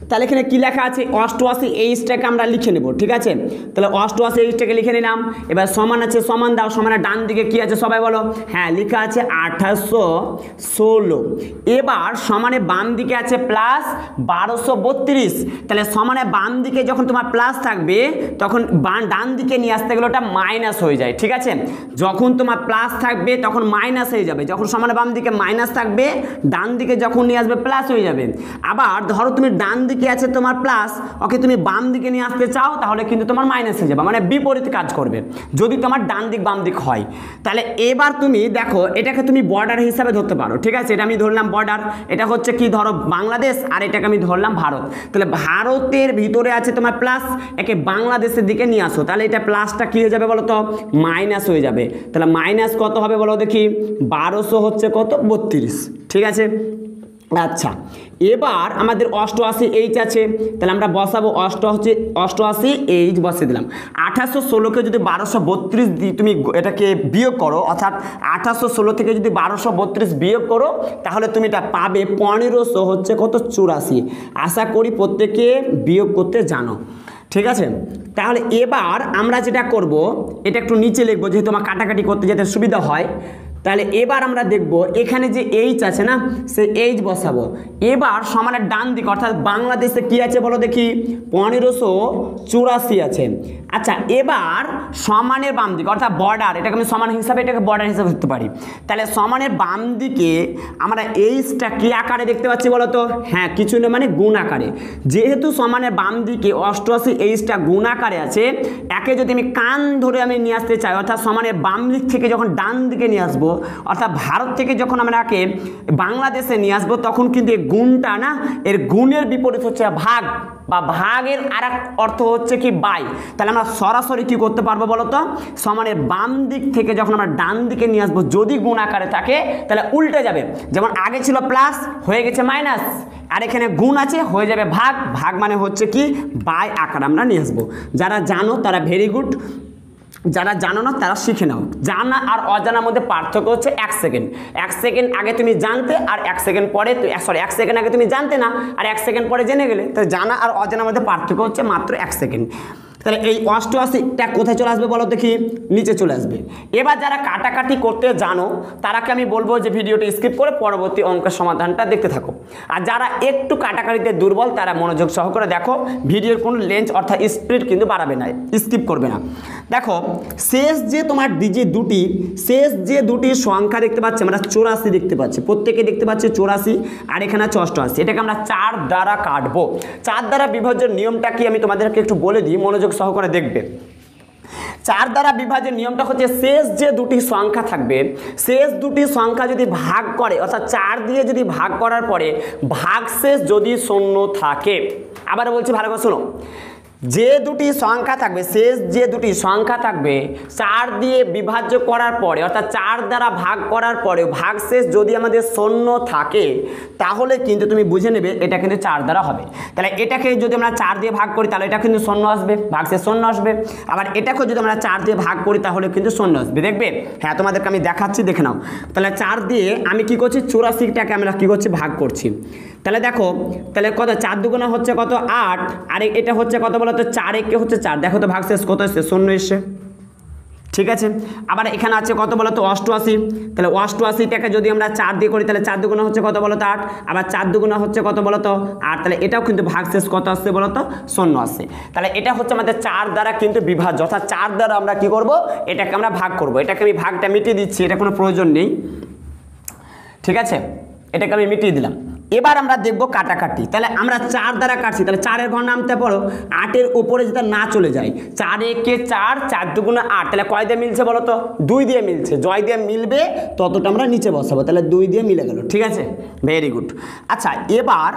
তাহলে এখানে কি লেখা আছে, 88Hটাকে আমরা লিখে নেব। ঠিক আছে, তাহলে 88Hটাকে লিখে নিলাম। এবার সমান আছে, সমান দাও, সমানের ডান দিকে কি আছে সবাই বলো, হ্যাঁ লেখা আছে 1816। এবার সমানে বাম দিকে আছে প্লাস 1232। তাহলে সমানে বাম দিকে যখন তোমার প্লাস থাকবে তখন ডান দিকে নিয়ে আসতে গেলে ওটা মাইনাস হয়ে যায়। ঠিক আছে, যখন তোমার প্লাস থাকবে তখন মাইনাস হয়ে যাবে, যখন সমানে বাম দিকে মাইনাস থাকবে ডান দিকে যখন নিয়ে আসবে প্লাস হয়ে যাবে। আবার ধরো তুমি ডান দিকে আছে তোমার প্লাস, ওকে তুমি বাম দিকে নিয়ে আসতে চাও তাহলে কিন্তু তোমার মাইনাস হয়ে যাবে, মানে বিপরীত কাজ করবে যদি তোমার ডান দিক বাম দিক হয়। তাহলে এবার তুমি দেখো এটাকে তুমি বর্ডার হিসাবে ধরতে পারো। ঠিক আছে, এটা আমি ধরলাম বর্ডার, এটা হচ্ছে কি ধরো বাংলাদেশ, আর এটাকে আমি ধরলাম ভারত। তাহলে ভারতের ভিতরে আছে তোমার প্লাস, একে বাংলাদেশের দিকে নিয়ে আসো, তাহলে এটা প্লাসটা কি হয়ে যাবে বলো তো মাইনাস হয়ে যাবে। তাহলে মাইনাস কত হবে বলো দেখি, 1200 হচ্ছে কত 32। ঠিক আছে, আচ্ছা, এবার আমাদের 88 এইচ আছে, তাহলে আমরা বসাবো 88 এইচ বসিয়ে দিলাম। 1816কে যদি 1232 দিয়ে তুমি এটাকে বিয়োগ করো, অর্থাৎ 1816 থেকে যদি 1232 বিয়োগ করো তাহলে তুমি এটা পাবে 1500 হচ্ছে কত 84। আশা করি প্রত্যেকে বিয়োগ করতে জানো, ঠিক আছে। তাহলে এবার আমরা যেটা করব, এটা একটু নিচে লিখবো যেহেতু আমার কাটাকাটি করতে যেতে সুবিধা হয়। তাহলে এবার আমরা দেখব এখানে যে এইচ আছে না, সেই এইচ বসাবো। এবার সমানের ডান দিকে অর্থাৎ বাংলাদেশে কি আছে বলো দেখি, 1584 আছে। আচ্ছা, এবার সমানের বাম দিকে অর্থাৎ বর্ডার, এটাকে আমি সমান হিসাবে এটাকে বর্ডার হিসাবে ধরতে পারি। তাহলে সমানের বাম দিকে আমরা এইচটা কি আকারে দেখতে পাচ্ছি বলো তো, হ্যাঁ কিছু না মানে গুণ আকারে। যেহেতু সমানের বাম দিকে 88 এইচটা গুণ আকারে আছে, একে যদি আমি কান ধরে আমি নিয়ে আসতে চাই, অর্থাৎ সমানের বাম দিক থেকে যখন ডান দিকে নিয়ে আসবো, অর্থাৎ ভারত থেকে যখন আমরা একে বাংলাদেশে নিয়ে আসবো, তখন কিন্তু এই গুণটা না, এর গুণের বিপরীত হচ্ছে ভাগ, বা ভাগের আরেক অর্থ হচ্ছে কি বাই। তাহলে আমরা সরাসরি কি করতে পারবো বলতো, সমানের বাম দিক থেকে যখন আমরা ডান দিকে নিয়ে আসবো, যদি গুণ আকারে থাকে তাহলে উল্টে যাবে। যেমন আগে ছিল প্লাস, হয়ে গেছে মাইনাস, আর এখানে গুণ আছে, হয়ে যাবে ভাগ। ভাগ মানে হচ্ছে কি বাই আকারে আমরা নিয়ে আসবো। যারা জানো তারা ভেরি গুড, যারা জানো না তারা শিখে নাও। জানা আর অজানার মধ্যে পার্থক্য হচ্ছে 1 সেকেন্ড। 1 সেকেন্ড আগে তুমি জানতে আর 1 সেকেন্ড পরে, সরি 1 সেকেন্ড আগে তুমি জানতে না আর 1 সেকেন্ড পরে জেনে গেলে। তো জানা আর অজানার মধ্যে পার্থক্য হচ্ছে মাত্র 1 সেকেন্ড। তাহলে এই 88টা কোথায় চলে আসবে বলো দেখি, নিচে চলে আসবে। এবার যারা কাটাকাটি করতে জানো তারাকে আমি বলবো যে ভিডিওটি স্কিপ করে পরবর্তী অঙ্কের সমাধানটা দেখতে থাকো। আর যারা একটু কাটাকাটিতে দুর্বল তারা মনোযোগ সহকারে দেখো, ভিডিওর কোনো লেন্থ অর্থাৎ স্পিড কিন্তু বাড়াবে না, স্কিপ করবে না। দেখো শেষ যে তোমার শেষ যে দুটি সংখ্যা দেখতে পাচ্ছি আমরা 84 দেখতে পাচ্ছি, প্রত্যেকে দেখতে পাচ্ছি 84, আর এখানে আছে 88। এটাকে আমরা 4 দ্বারা কাটবো। 4 দ্বারা বিভাজ্যের নিয়মটা কি আমি তোমাদেরকে একটু বলে দিই, মনোযোগ সহকারে দেখবে। 4 দ্বারা বিভাজ্যের নিয়মটা হচ্ছে শেষ যে দুটি সংখ্যা থাকবে, শেষ দুটি সংখ্যা যদি ভাগ করে, অর্থাৎ 4 দিয়ে যদি ভাগ করার পরে ভাগশেষ যদি শূন্য থাকে, আবার বলছি ভালো করে শোনো, যে দুটি সংখ্যা থাকবে, শেষ যে দুটি সংখ্যা থাকবে 4 দিয়ে বিভাজ্য করার পরে, অর্থাৎ 4 দ্বারা ভাগ করার পরে ভাগশেষ যদি আমাদের শূন্য থাকে, তাহলে কিন্তু তুমি বুঝে নেবে এটা কিন্তু 4 দ্বারা হবে। তাহলে এটাকে যদি আমরা 4 দিয়ে ভাগ করি তাহলে এটা কিন্তু শূন্য আসবে, ভাগশেষ শূন্য আসবে। আবার এটাকেও যদি আমরা 4 দিয়ে ভাগ করি তাহলে কিন্তু শূন্য আসবে, দেখবে। হ্যাঁ তোমাদেরকে আমি দেখাচ্ছি, দেখে নাও। তাহলে 4 দিয়ে আমি কি করছি, 84টাকে আমরা কি করছি, ভাগ করছি। তাহলে দেখো, তাহলে কত, 4 দুগুণা হচ্ছে কত 8, আর এটা হচ্ছে কত বলো তো 4 একে হচ্ছে 4, দেখো তো ভাগশেষ কত এসছে, শূন্য এসছে, ঠিক আছে। আবার এখানে আছে কত বলো তো 88, তাহলে 88টাকে যদি আমরা 4 দিয়ে করি তাহলে 4 দুগুণা হচ্ছে কত বলো তো 8, আবার 4 দুগুণা হচ্ছে কত বলো তো 8, তাহলে এটাও কিন্তু ভাগশেষ কত আসছে বলো তো শূন্য আসছে। তাহলে এটা হচ্ছে আমাদের 4 দ্বারা কিন্তু বিভাজ্য, অর্থাৎ 4 দ্বারা আমরা কি করব, এটাকে আমরা ভাগ করব। এটাকে আমি ভাগটা মিটিয়ে দিচ্ছি, এটা কোনো প্রয়োজন নেই, ঠিক আছে, এটাকে আমি মিটিয়ে দিলাম। এবার আমরা দেখব কাটাকাটি। তাহলে আমরা 4 দ্বারা কাটছি, তাহলে 4-এর ঘর নামতে পারো, 8-এর উপরে যেটা না চলে যায়, 4 একে 4, 4 দুগুণে 8, তাহলে কয় দিয়ে মিলছে বলো তো, 2 দিয়ে মিলছে। জয় দিয়ে মিলবে ততটা আমরা নিচে বসাবো, তাহলে 2 দিয়ে মিলে গেল, ঠিক আছে, ভেরি গুড। আচ্ছা এবার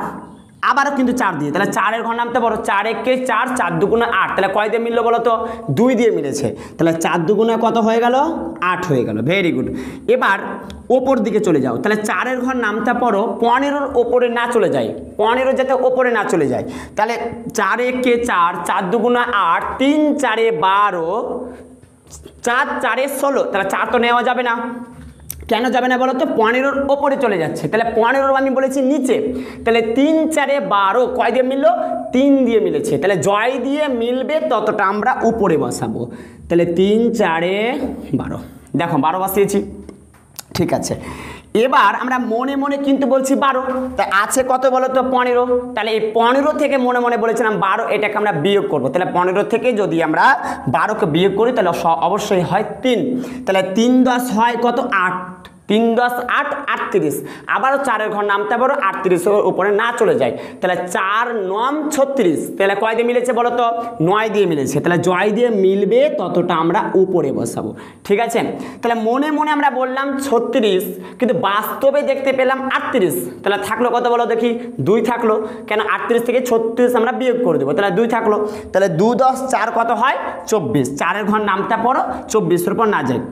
আবারও কিন্তু 4 দিয়ে, তাহলে 4-এর ঘর নামতে পারো, 4 একে 4, 4 দুগুণে 8, তাহলে কয় দিয়ে মিললো বলো তো, 2 দিয়ে মিলেছে, তাহলে 4 দুগুণে কত হয়ে গেল, 8 হয়ে গেল, ভেরি গুড। এবার ওপর দিকে চলে যাও, তাহলে 4-এর ঘর নামতে পারো, 15-র ওপরে না চলে যায়, 15 যাতে ওপরে না চলে যায়, তাহলে 4 একে 4, 4 দুগুণে 8, 3 4-এ 12, 4 4-এ 16, তাহলে 4 তো নেওয়া যাবে না, কেন যাবে না বলো তো, 15-র ওপরে চলে যাচ্ছে, তাহলে 15 আমি বলেছি নিচে, তাহলে 3 4-এ 12, কয় দিয়ে মিললো, 3 দিয়ে মিলেছে, তাহলে জয় দিয়ে মিলবে ততটা আমরা উপরে বসাবো, তাহলে 3 4-এ 12, দেখো 12 বসিয়েছি, ঠিক আছে। এবার আমরা মনে মনে কিন্তু বলছি 12, তাই আছে কত বলো তো 15, তাহলে এই 15 থেকে মনে মনে বলেছিলাম 12, এটাকে আমরা বিয়োগ করব, তাহলে 15 থেকে যদি আমরা 12কে বিয়োগ করি তাহলে অবশ্যই হয় 3, তাহলে 3 10 হয় কত 8, 3 10 8, 38, আবারও 4-এর ঘর নামতে পারো, 38-এর উপরে না চলে যায়, তাহলে 4 9 36, তাহলে কয় দিয়ে মিলেছে বলো তো, 9 দিয়ে মিলেছে, তাহলে জয় দিয়ে মিলবে ততটা আমরা উপরে বসাবো, ঠিক আছে। তাহলে মনে মনে আমরা বললাম 36, কিন্তু বাস্তবে দেখতে পেলাম 38, তাহলে থাকলো কত বলো দেখি, 2 থাকলো, কেন 38 থেকে 36 আমরা বিয়োগ করে দেবো, তাহলে 2 থাকলো, তাহলে 2 10 4 কত হয় 24, 4-এর ঘর নামতে পারো, 24-এর উপর না যায়,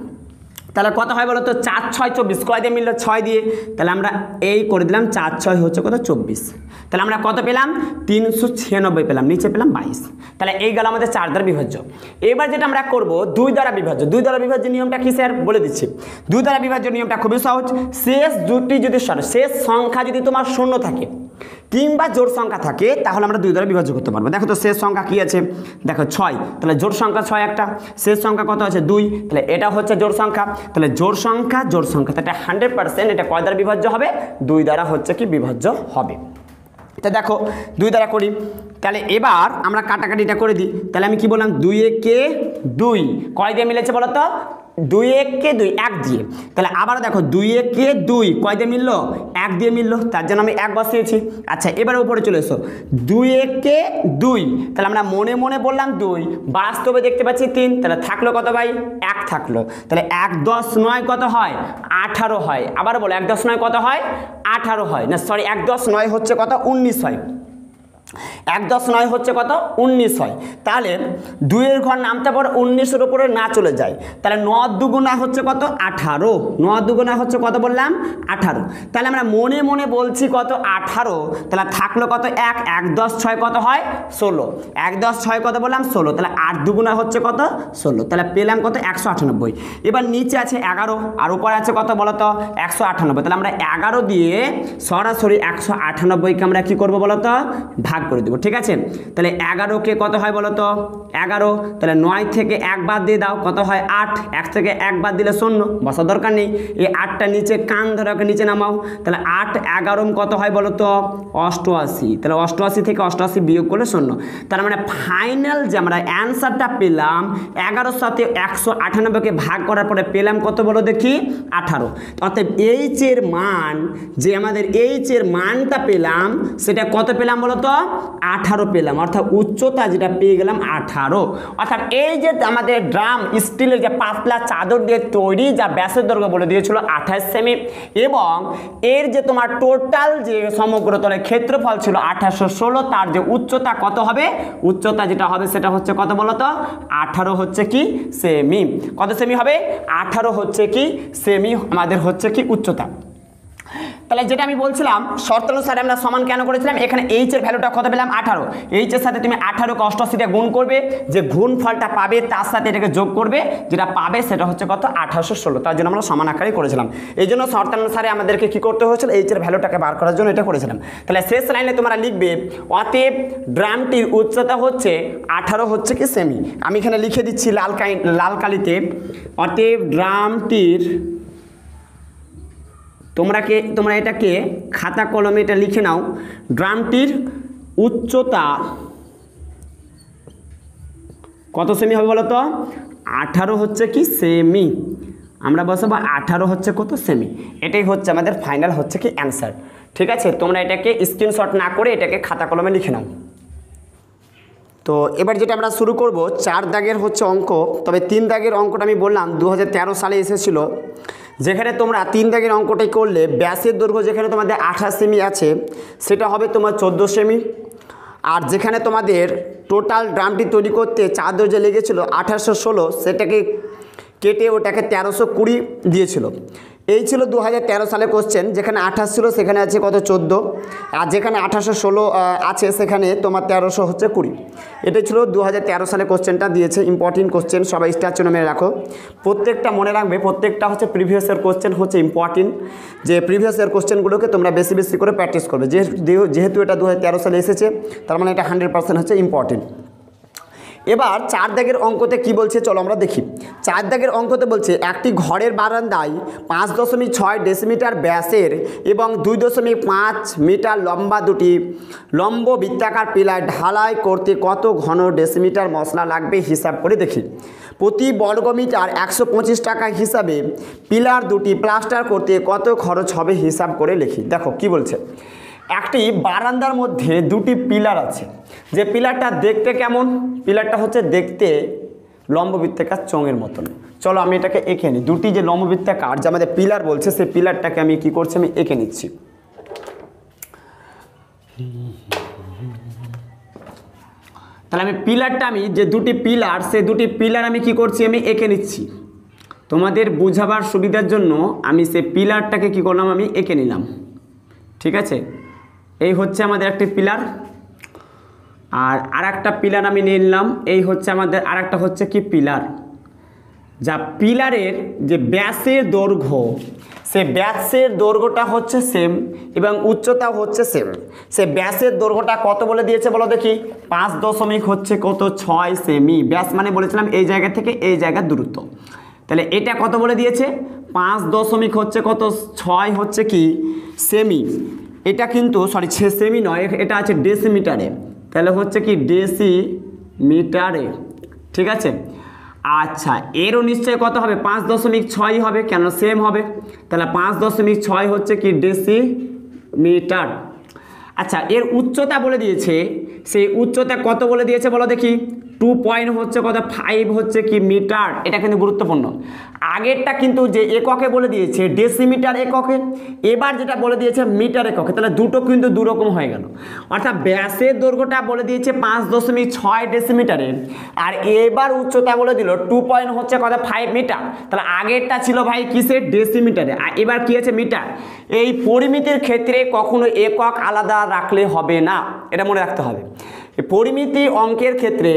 তাহলে কত হয় বলো তো 4 6 24 কয় দিয়ে মিললো 6 দিয়ে, তাহলে আমরা এই করে দিলাম 4 6 হচ্ছে কত 24, তাহলে আমরা কত পেলাম 396 পেলাম, নিচে পেলাম 22। তাহলে এই গেল আমাদের 4 দ্বারা বিভাজ্য। এবার যেটা আমরা করব 2 দ্বারা বিভাজ্য। 2 দ্বারা বিভাজ্য নিয়মটা কি স্যার বলে দিচ্ছি। 2 দ্বারা বিভাজ্য নিয়মটা খুবই সহজ। শেষ দুটি যদি শেষ সংখ্যা যদি তোমার শূন্য থাকে কিংবা জোড় সংখ্যা থাকে তাহলে আমরা 2 দ্বারা বিভাজ্য করতে পারবো। দেখো তো শেষ সংখ্যা কি আছে, দেখো 6, তাহলে জোড় সংখ্যা 6 একটা, শেষ সংখ্যা কত আছে 2, তাহলে এটা হচ্ছে জোড় সংখ্যা, তাহলে জোড় সংখ্যা এটা 100% এটা কয় দ্বারা বিভাজ্য হবে 2 দ্বারা হচ্ছে কি বিভাজ্য হবে। তা দেখো 2 দ্বারা করি, তাহলে এবার আমরা কাটাকাটিটা করে দিই। তাহলে আমি কি বললাম 2 একে 2 কয় দিয়ে মিলেছে বলো তো 2 একে 2 1 দিয়ে, তাহলে আবার দেখো 2 একে 2 কয় দিয়ে মিললো 1 দিয়ে মিললো, তার জন্য আমি 1 বসিয়েছি। আচ্ছা এবার উপরে চলে এসো 2 একে 2, তাহলে আমরা মনে মনে বললাম 2, বাস্তবে দেখতে পাচ্ছি 3, তাহলে থাকলো কত ভাই 1 থাকলো, তাহলে 1 10 9 কত হয় 18 হয়। আবার বলো 1 10 9 কত হয় 18 হয়, না সরি 1 10 9 হচ্ছে কত 19 হয়, 1 10 9 হচ্ছে কত 19 হয়। তাহলে 2 এর ঘর নামতে পর 19-এর উপরে না চলে যায়, তাহলে 9 দুগুণা হচ্ছে কত 18, 9 দুগুণা হচ্ছে কত বললাম 18, তাহলে আমরা মনে মনে বলছি কত 18, তাহলে থাকলো কত 1 1 10 6 কত হয় 16, 1 10 6 কত বললাম 16, তাহলে 8 দুগুণা হচ্ছে কত 16, তাহলে পেলাম কত 198। এবার নিচে আছে 11 আর উপরে আছে কত বলো তো 198, তাহলে আমরা 11 দিয়ে সরাসরি 198কে আমরা কি করব বলো তো ভাগ করে দেবো, ঠিক আছে। তাহলে 11কে কত হয় বলো তো 11, তাহলে 9 থেকে 1 বাদ দিয়ে দাও কত হয় 8, 1 থেকে 1 বাদ দিলে 0, বসার দরকার নেই, এই 8টা নিচে কান ধরে ওকে নিচে নামাও, তাহলে 8 11 কত হয় বলো তো 88, তাহলে 88 থেকে 88 বিয়োগ করলে 0, তার মানে ফাইনাল যে আমরা অ্যান্সারটা পেলাম 11 সাথে 198কে ভাগ করার পরে পেলাম কত বলো দেখি 18। অর্থাৎ এইচ এর মান যে আমাদের এইচ এর মানটা পেলাম সেটা কত পেলাম বলো তো 18 পেলাম, অর্থাৎ উচ্চতা যেটা পেয়ে গেলাম 18। অর্থাৎ এই যে আমাদের ড্রাম স্টিলের যে পাতলা চাদর দিয়ে তৈরি যা ব্যাসের দৈর্ঘ্য বলে দিয়েছিল 28 সেমি এবং এর যে তোমার টোটাল যে সমগ্র তলের ক্ষেত্রফল ছিল 1816, তার যে উচ্চতা কত হবে উচ্চতা যেটা হবে সেটা হচ্ছে কত বলো তো 18 হচ্ছে কি সেমি, কত সেমি হবে 18 হচ্ছে কি সেমি আমাদের হচ্ছে কি উচ্চতা। তাহলে যেটা আমি বলছিলাম শর্ত অনুসারে আমরা সমান কেন করেছিলাম, এখানে এইচ এর ভ্যালুটা কত পেলাম 18, এইচ এর সাথে তুমি 18কে 88 দিয়ে গুণ করবে, যে গুণফলটা পাবে তার সাথে এটাকে যোগ করবে, যেটা পাবে সেটা হচ্ছে কত 1816, তার জন্য আমরা সমান আকারে করেছিলাম। এই জন্য শর্ত অনুসারে আমাদেরকে কি করতে হয়েছিল এইচ এর ভ্যালুটাকে বার করার জন্য এটা করেছিলাম। তাহলে শেষ লাইনে তোমরা লিখবে অতএব ড্রামটির উচ্চতা হচ্ছে 18 হচ্ছে কি সেমি। আমি এখানে লিখে দিচ্ছি লাল কালিতে, অতএব ড্রামটির তোমরা এটাকে খাতা কলমে এটা লিখে নাও, ড্রামটির উচ্চতা কত সেমি হবে বলো তো 18 হচ্ছে কি সেমি, আমরা বসাবো 18 হচ্ছে কত সেমি, এটাই হচ্ছে আমাদের ফাইনাল হচ্ছে কি অ্যান্সার। ঠিক আছে, তোমরা এটাকে স্ক্রিনশট না করে এটাকে খাতা কলমে লিখে নাও। তো এবার যেটা আমরা শুরু করব 4 দাগের হচ্ছে অঙ্ক, তবে 3 দাগের অঙ্কটা আমি বললাম 2013 সালে এসেছিল, যেখানে তোমরা 3 দাগের অঙ্কটাই করলে ব্যাসের দৈর্ঘ্য যেখানে তোমাদের 28 সেমি আছে সেটা হবে তোমার 14 সেমি, আর যেখানে তোমাদের টোটাল ড্রামটি তৈরি করতে চাদর যে লেগেছিল 1816 সেটাকে কেটে ওটাকে 1320 দিয়েছিল। এই ছিল 2013 সালে কোশ্চেন, যেখানে 28 ছিল সেখানে আছে কত 14, আর যেখানে 1816 আছে সেখানে তোমার 1320। এটাই ছিল 2013 সালে কোশ্চেনটা দিয়েছে, ইম্পর্টেন্ট কোশ্চেন, সবাই স্টার চিহ্ন মেরে রাখো। প্রত্যেকটা মনে রাখবে, প্রত্যেকটা হচ্ছে প্রিভিয়াস ইয়ার কোশ্চেন হচ্ছে ইম্পর্টেন্ট, যে প্রিভিয়াস ইয়ার কোশ্চেনগুলোকে তোমরা বেশি বেশি করে প্র্যাকটিস করবে, যেহেতু এটা 2013 সালে এসেছে তার মানে এটা 100% হচ্ছে ইম্পর্টেন্ট। এবার 4 দাগের অঙ্কতে কি বলছে চলো আমরা দেখি। 4 দাগের অঙ্কতে বলছে একটি ঘরের বারান্দায় 5.6 ডেসিমিটার ব্যাসের এবং 2.5 মিটার লম্বা দুটি লম্ব বৃত্তাকার পিলার ঢালাই করতে কত ঘন ডেসিমিটার মশলা লাগবে হিসাব করে দেখি। প্রতি বর্গমিটার 125 টাকা হিসাবে পিলার দুটি প্লাস্টার করতে কত খরচ হবে হিসাব করে লিখি। দেখো কি বলছে, একটি বারান্দার মধ্যে দুটি পিলার আছে, যে পিলারটা দেখতে কেমন, পিলারটা হচ্ছে দেখতে লম্ববৃত্তাকার চোঙের মতন। চলো আমি এটাকে এঁকে নিই, দুটি যে লম্ববৃত্তাকার যে আমাদের পিলার বলছে সেই পিলারটাকে আমি কি করছি আমি এঁকে নিচ্ছি। তাহলে আমি পিলারটা আমি যে দুটি পিলার সেই দুটি পিলার আমি কি করছি আমি এঁকে নিচ্ছি। তোমাদের বোঝাবার সুবিধার জন্য আমি সেই পিলারটাকে কি করলাম, আমি এঁকে নিলাম। ঠিক আছে, এই হচ্ছে আমাদের একটি পিলার, আর একটা পিলার আমি নিয়ে নিলাম। এই হচ্ছে আমাদের আরেকটা হচ্ছে কি পিলার, যা পিলারের যে ব্যাসের দৈর্ঘ্য, সে ব্যাসের দৈর্ঘ্যটা হচ্ছে সেম এবং উচ্চতা হচ্ছে সেম। সে ব্যাসের দৈর্ঘ্যটা কত বলে দিয়েছে বলো দেখি, 5 হচ্ছে কত 6 সেমি। ব্যাস মানে বলেছিলাম এই জায়গা থেকে এই জায়গার দূরত্ব। তাহলে এটা কত বলে দিয়েছে, 5 হচ্ছে কত 6 হচ্ছে কি সেমি। এটা কিন্তু সরি সেমি নয়, এটা আছে ডেসিমিটারে। তাহলে হচ্ছে কি ডেসিমিটারে। ঠিক আছে, আচ্ছা এরও নিশ্চয় কত হবে, 5.6 হবে, কেন সেম হবে। তাহলে 5.6 হচ্ছে কি ডেসিমিটার। আচ্ছা এর উচ্চতা বলে দিয়েছে, সেই উচ্চতা কত বলে দিয়েছে বলো দেখি, 2 হচ্ছে কত 5 হচ্ছে কি মিটার। এটা কিন্তু গুরুত্বপূর্ণ। আগেরটা কিন্তু যে এককে বলে দিয়েছে ডেসিমিটার এককে, এবার যেটা বলে দিয়েছে মিটার এককে, তাহলে দুটো কিন্তু দুরকম হয়ে গেল। অর্থাৎ ব্যাসের দৈর্ঘ্যটা বলে দিয়েছে 5.6 ডেসিমিটারে, আর এবার উচ্চতা বলে দিল 2 হচ্ছে কত 5 মিটার। তাহলে আগেরটা ছিল ভাই কিসের, ডেসিমিটারে, আর এবার কি আছে মিটার। এই পরিমিতির ক্ষেত্রে কখনো একক আলাদা রাখলে হবে না, এটা মনে রাখতে হবে। পরিমিতি অঙ্কের ক্ষেত্রে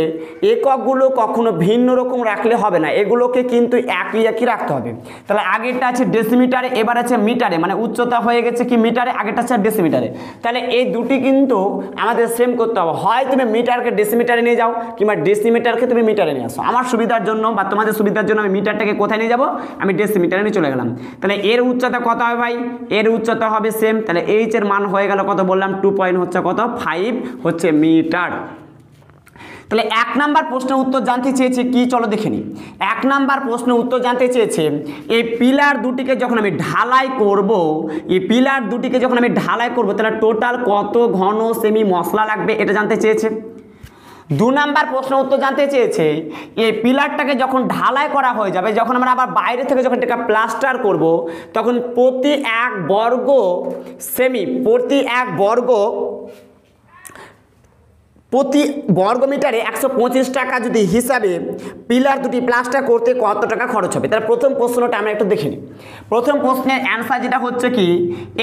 এককগুলো কখনো ভিন্ন রকম রাখলে হবে না, এগুলোকে কিন্তু একই রাখতে হবে। তাহলে আগেরটা আছে ডেসিমিটারে, এবার আছে মিটারে, মানে উচ্চতা হয়ে গেছে কি মিটারে, আগেরটা আছে ডেসিমিটারে। তাহলে এই দুটি কিন্তু আমাদের সেম করতে হবে, হয় তুমি মিটারকে ডেসিমিটারে নিয়ে যাও কিংবা ডেসিমিটারকে তুমি মিটারে নিয়ে আসো। আমার সুবিধার জন্য বা তোমাদের সুবিধার জন্য আমি মিটারটাকে কোথায় নিয়ে যাব, আমি ডেসিমিটারে নিয়ে চলে গেলাম। তাহলে এর উচ্চতা কত হবে ভাই, এর উচ্চতা হবে সেম। তাহলে এইচ এর মান হয়ে গেল কত বললাম, 2 হচ্ছে কত 5 হচ্ছে মিটার। তাহলে 1 নাম্বার প্রশ্নের উত্তর জানতে চেয়েছে কি, চলো দেখে নিই। 1 নাম্বার প্রশ্নের উত্তর জানতে চেয়েছে এই পিলার দুটিকে যখন আমি ঢালাই করব, এই পিলার দুটিকে যখন আমি ঢালাই করব তাহলে টোটাল কত ঘন সেমি মশলা লাগবে, এটা জানতে চেয়েছে। 2 নাম্বার প্রশ্ন উত্তর জানতে চেয়েছে এই পিলারটাকে যখন ঢালাই করা হয়ে যাবে, যখন আমরা আবার বাইরে থেকে যখন এটাকে প্লাস্টার করব, তখন প্রতি 1 বর্গ সেমি, প্রতি 1 বর্গ মিটারে 125 টাকা যদি হিসাবে পিলার দুটি প্লাস্টার করতে কত টাকা খরচ হবে। তাহলে প্রথম প্রশ্নটা আমরা একটু দেখে নিই। প্রথম প্রশ্নের অ্যান্সার যেটা হচ্ছে কি,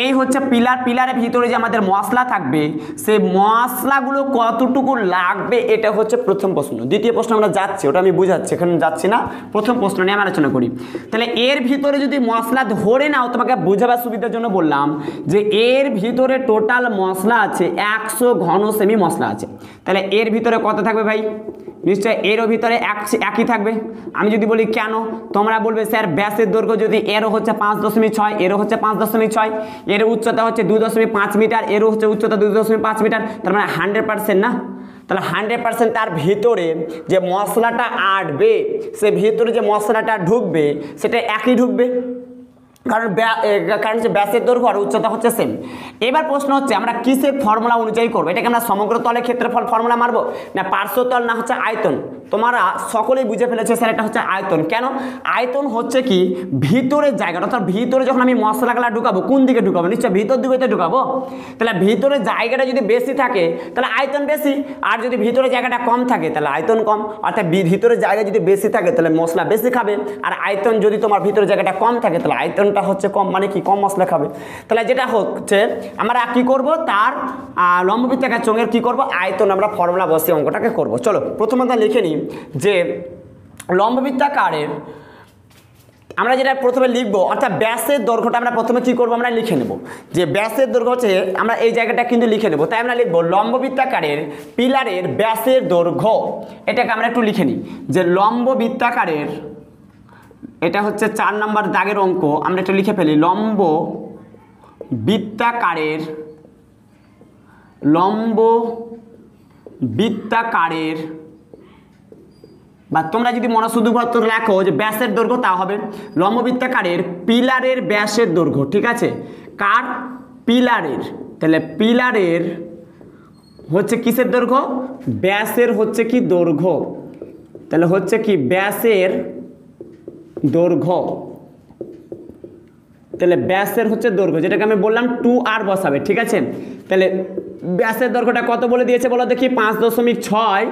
এই হচ্ছে পিলারের ভিতরে যে আমাদের মশলা থাকবে, সেই মশলাগুলো কতটুকু লাগবে, এটা হচ্ছে প্রথম প্রশ্ন। দ্বিতীয় প্রশ্ন আমরা যাচ্ছি, ওটা আমি বুঝাচ্ছি, এখানে যাচ্ছি না, প্রথম প্রশ্ন নিয়ে আমি আলোচনা করি। তাহলে এর ভিতরে যদি মশলা ধরে নাও, তোমাকে বোঝাবার সুবিধার জন্য বললাম যে এর ভিতরে টোটাল মশলা আছে 100 ঘন সেমি মশলা আছে। তাহলে এর ভিতরে কত থাকবে ভাই, নিশ্চয় এরও ভিতরে একই থাকবে। আমি যদি বলি কেন, তোমরা বলবে স্যার ব্যাসের দৈর্ঘ্য যদি এরও হচ্ছে 5.6, এরও হচ্ছে 5.6, এর উচ্চতা হচ্ছে 2.5 মিটার, এরও হচ্ছে উচ্চতা 2.5 মিটার, তার মানে 100% না। তাহলে 100% তার ভিতরে যে মশলাটা আটবে, সে ভিতরে যে মশলাটা ঢুকবে সেটা একই ঢুকবে, কারণ হচ্ছে ব্যাসের দৈর্ঘ্য আর উচ্চতা হচ্ছে সেম। এবার প্রশ্ন হচ্ছে আমরা কিসের ফর্মুলা অনুযায়ী করবো, এটাকে আমরা সমগ্র তলের ক্ষেত্রফল ফর্মুলা মারবো, না পার্শ্বতল, না হচ্ছে আয়তন। তোমরা সকলেই বুঝে ফেলেছো স্যার এটা হচ্ছে আয়তন। কেন, আয়তন হচ্ছে কি ভিতরের জায়গাটা, অর্থাৎ ভিতরে যখন আমি মশলাগুলা ঢুকাবো, কোন দিকে ঢুকাবো, নিশ্চয় ভিতর দিকে ঢুকাবো। তাহলে ভিতরের জায়গাটা যদি বেশি থাকে তাহলে আয়তন বেশি, আর যদি ভিতরের জায়গাটা কম থাকে তাহলে আয়তন কম। অর্থাৎ ভিতরের জায়গা যদি বেশি থাকে তাহলে মশলা বেশি খাবে, আর আয়তন যদি তোমার ভিতরের জায়গাটা কম থাকে তাহলে আয়তনটা হচ্ছে কম, মানে কি কম মশলা খাবে। তাহলে যেটা হচ্ছে আমরা কি করব, তার লম্ববৃত্তাকার চোঙের কি করব, আয়তন আমরা ফর্মুলা বসিয়ে অঙ্কটাকে করব। চলো প্রথমত লিখে নিই যে লম্ববৃত্তাকারের আমরা যেটা প্রথমে লিখব, অর্থাৎ ব্যাসের দৈর্ঘ্যটা আমরা প্রথমে কি করব, আমরা লিখে নেব যে ব্যাসের দৈর্ঘ্য হচ্ছে, আমরা এই জায়গাটা কিন্তু লিখে নেব। তাই আমরা লিখব লম্ববৃত্তাকারের পিলারের ব্যাসের দৈর্ঘ্য, এটাকে আমরা একটু লিখে নিই যে লম্ববৃত্তাকারের, এটা হচ্ছে 4 নম্বর দাগের অঙ্ক, আমরা একটু লিখে ফেলি লম্ববৃত্তাকারের বা তোমরা যদি শুধুমাত্র লেখো যে ব্যাসের দৈর্ঘ্য, তা হবে লম্ববৃত্তাকারের পিলারের ব্যাসের দৈর্ঘ্য। ঠিক আছে, কার, পিলারের। তাহলে পিলারের হচ্ছে কিসের দৈর্ঘ্য, ব্যাসের হচ্ছে কি দৈর্ঘ্য। তাহলে হচ্ছে কি ব্যাসের দৈর্ঘ্য, তাহলে ব্যাসের হচ্ছে দৈর্ঘ্য, যেটাকে আমি বললাম 2r বসাবে। ঠিক আছে, তাহলে ব্যাসের দৈর্ঘ্যটা কত বলে দিয়েছে বলো দেখি, 5.6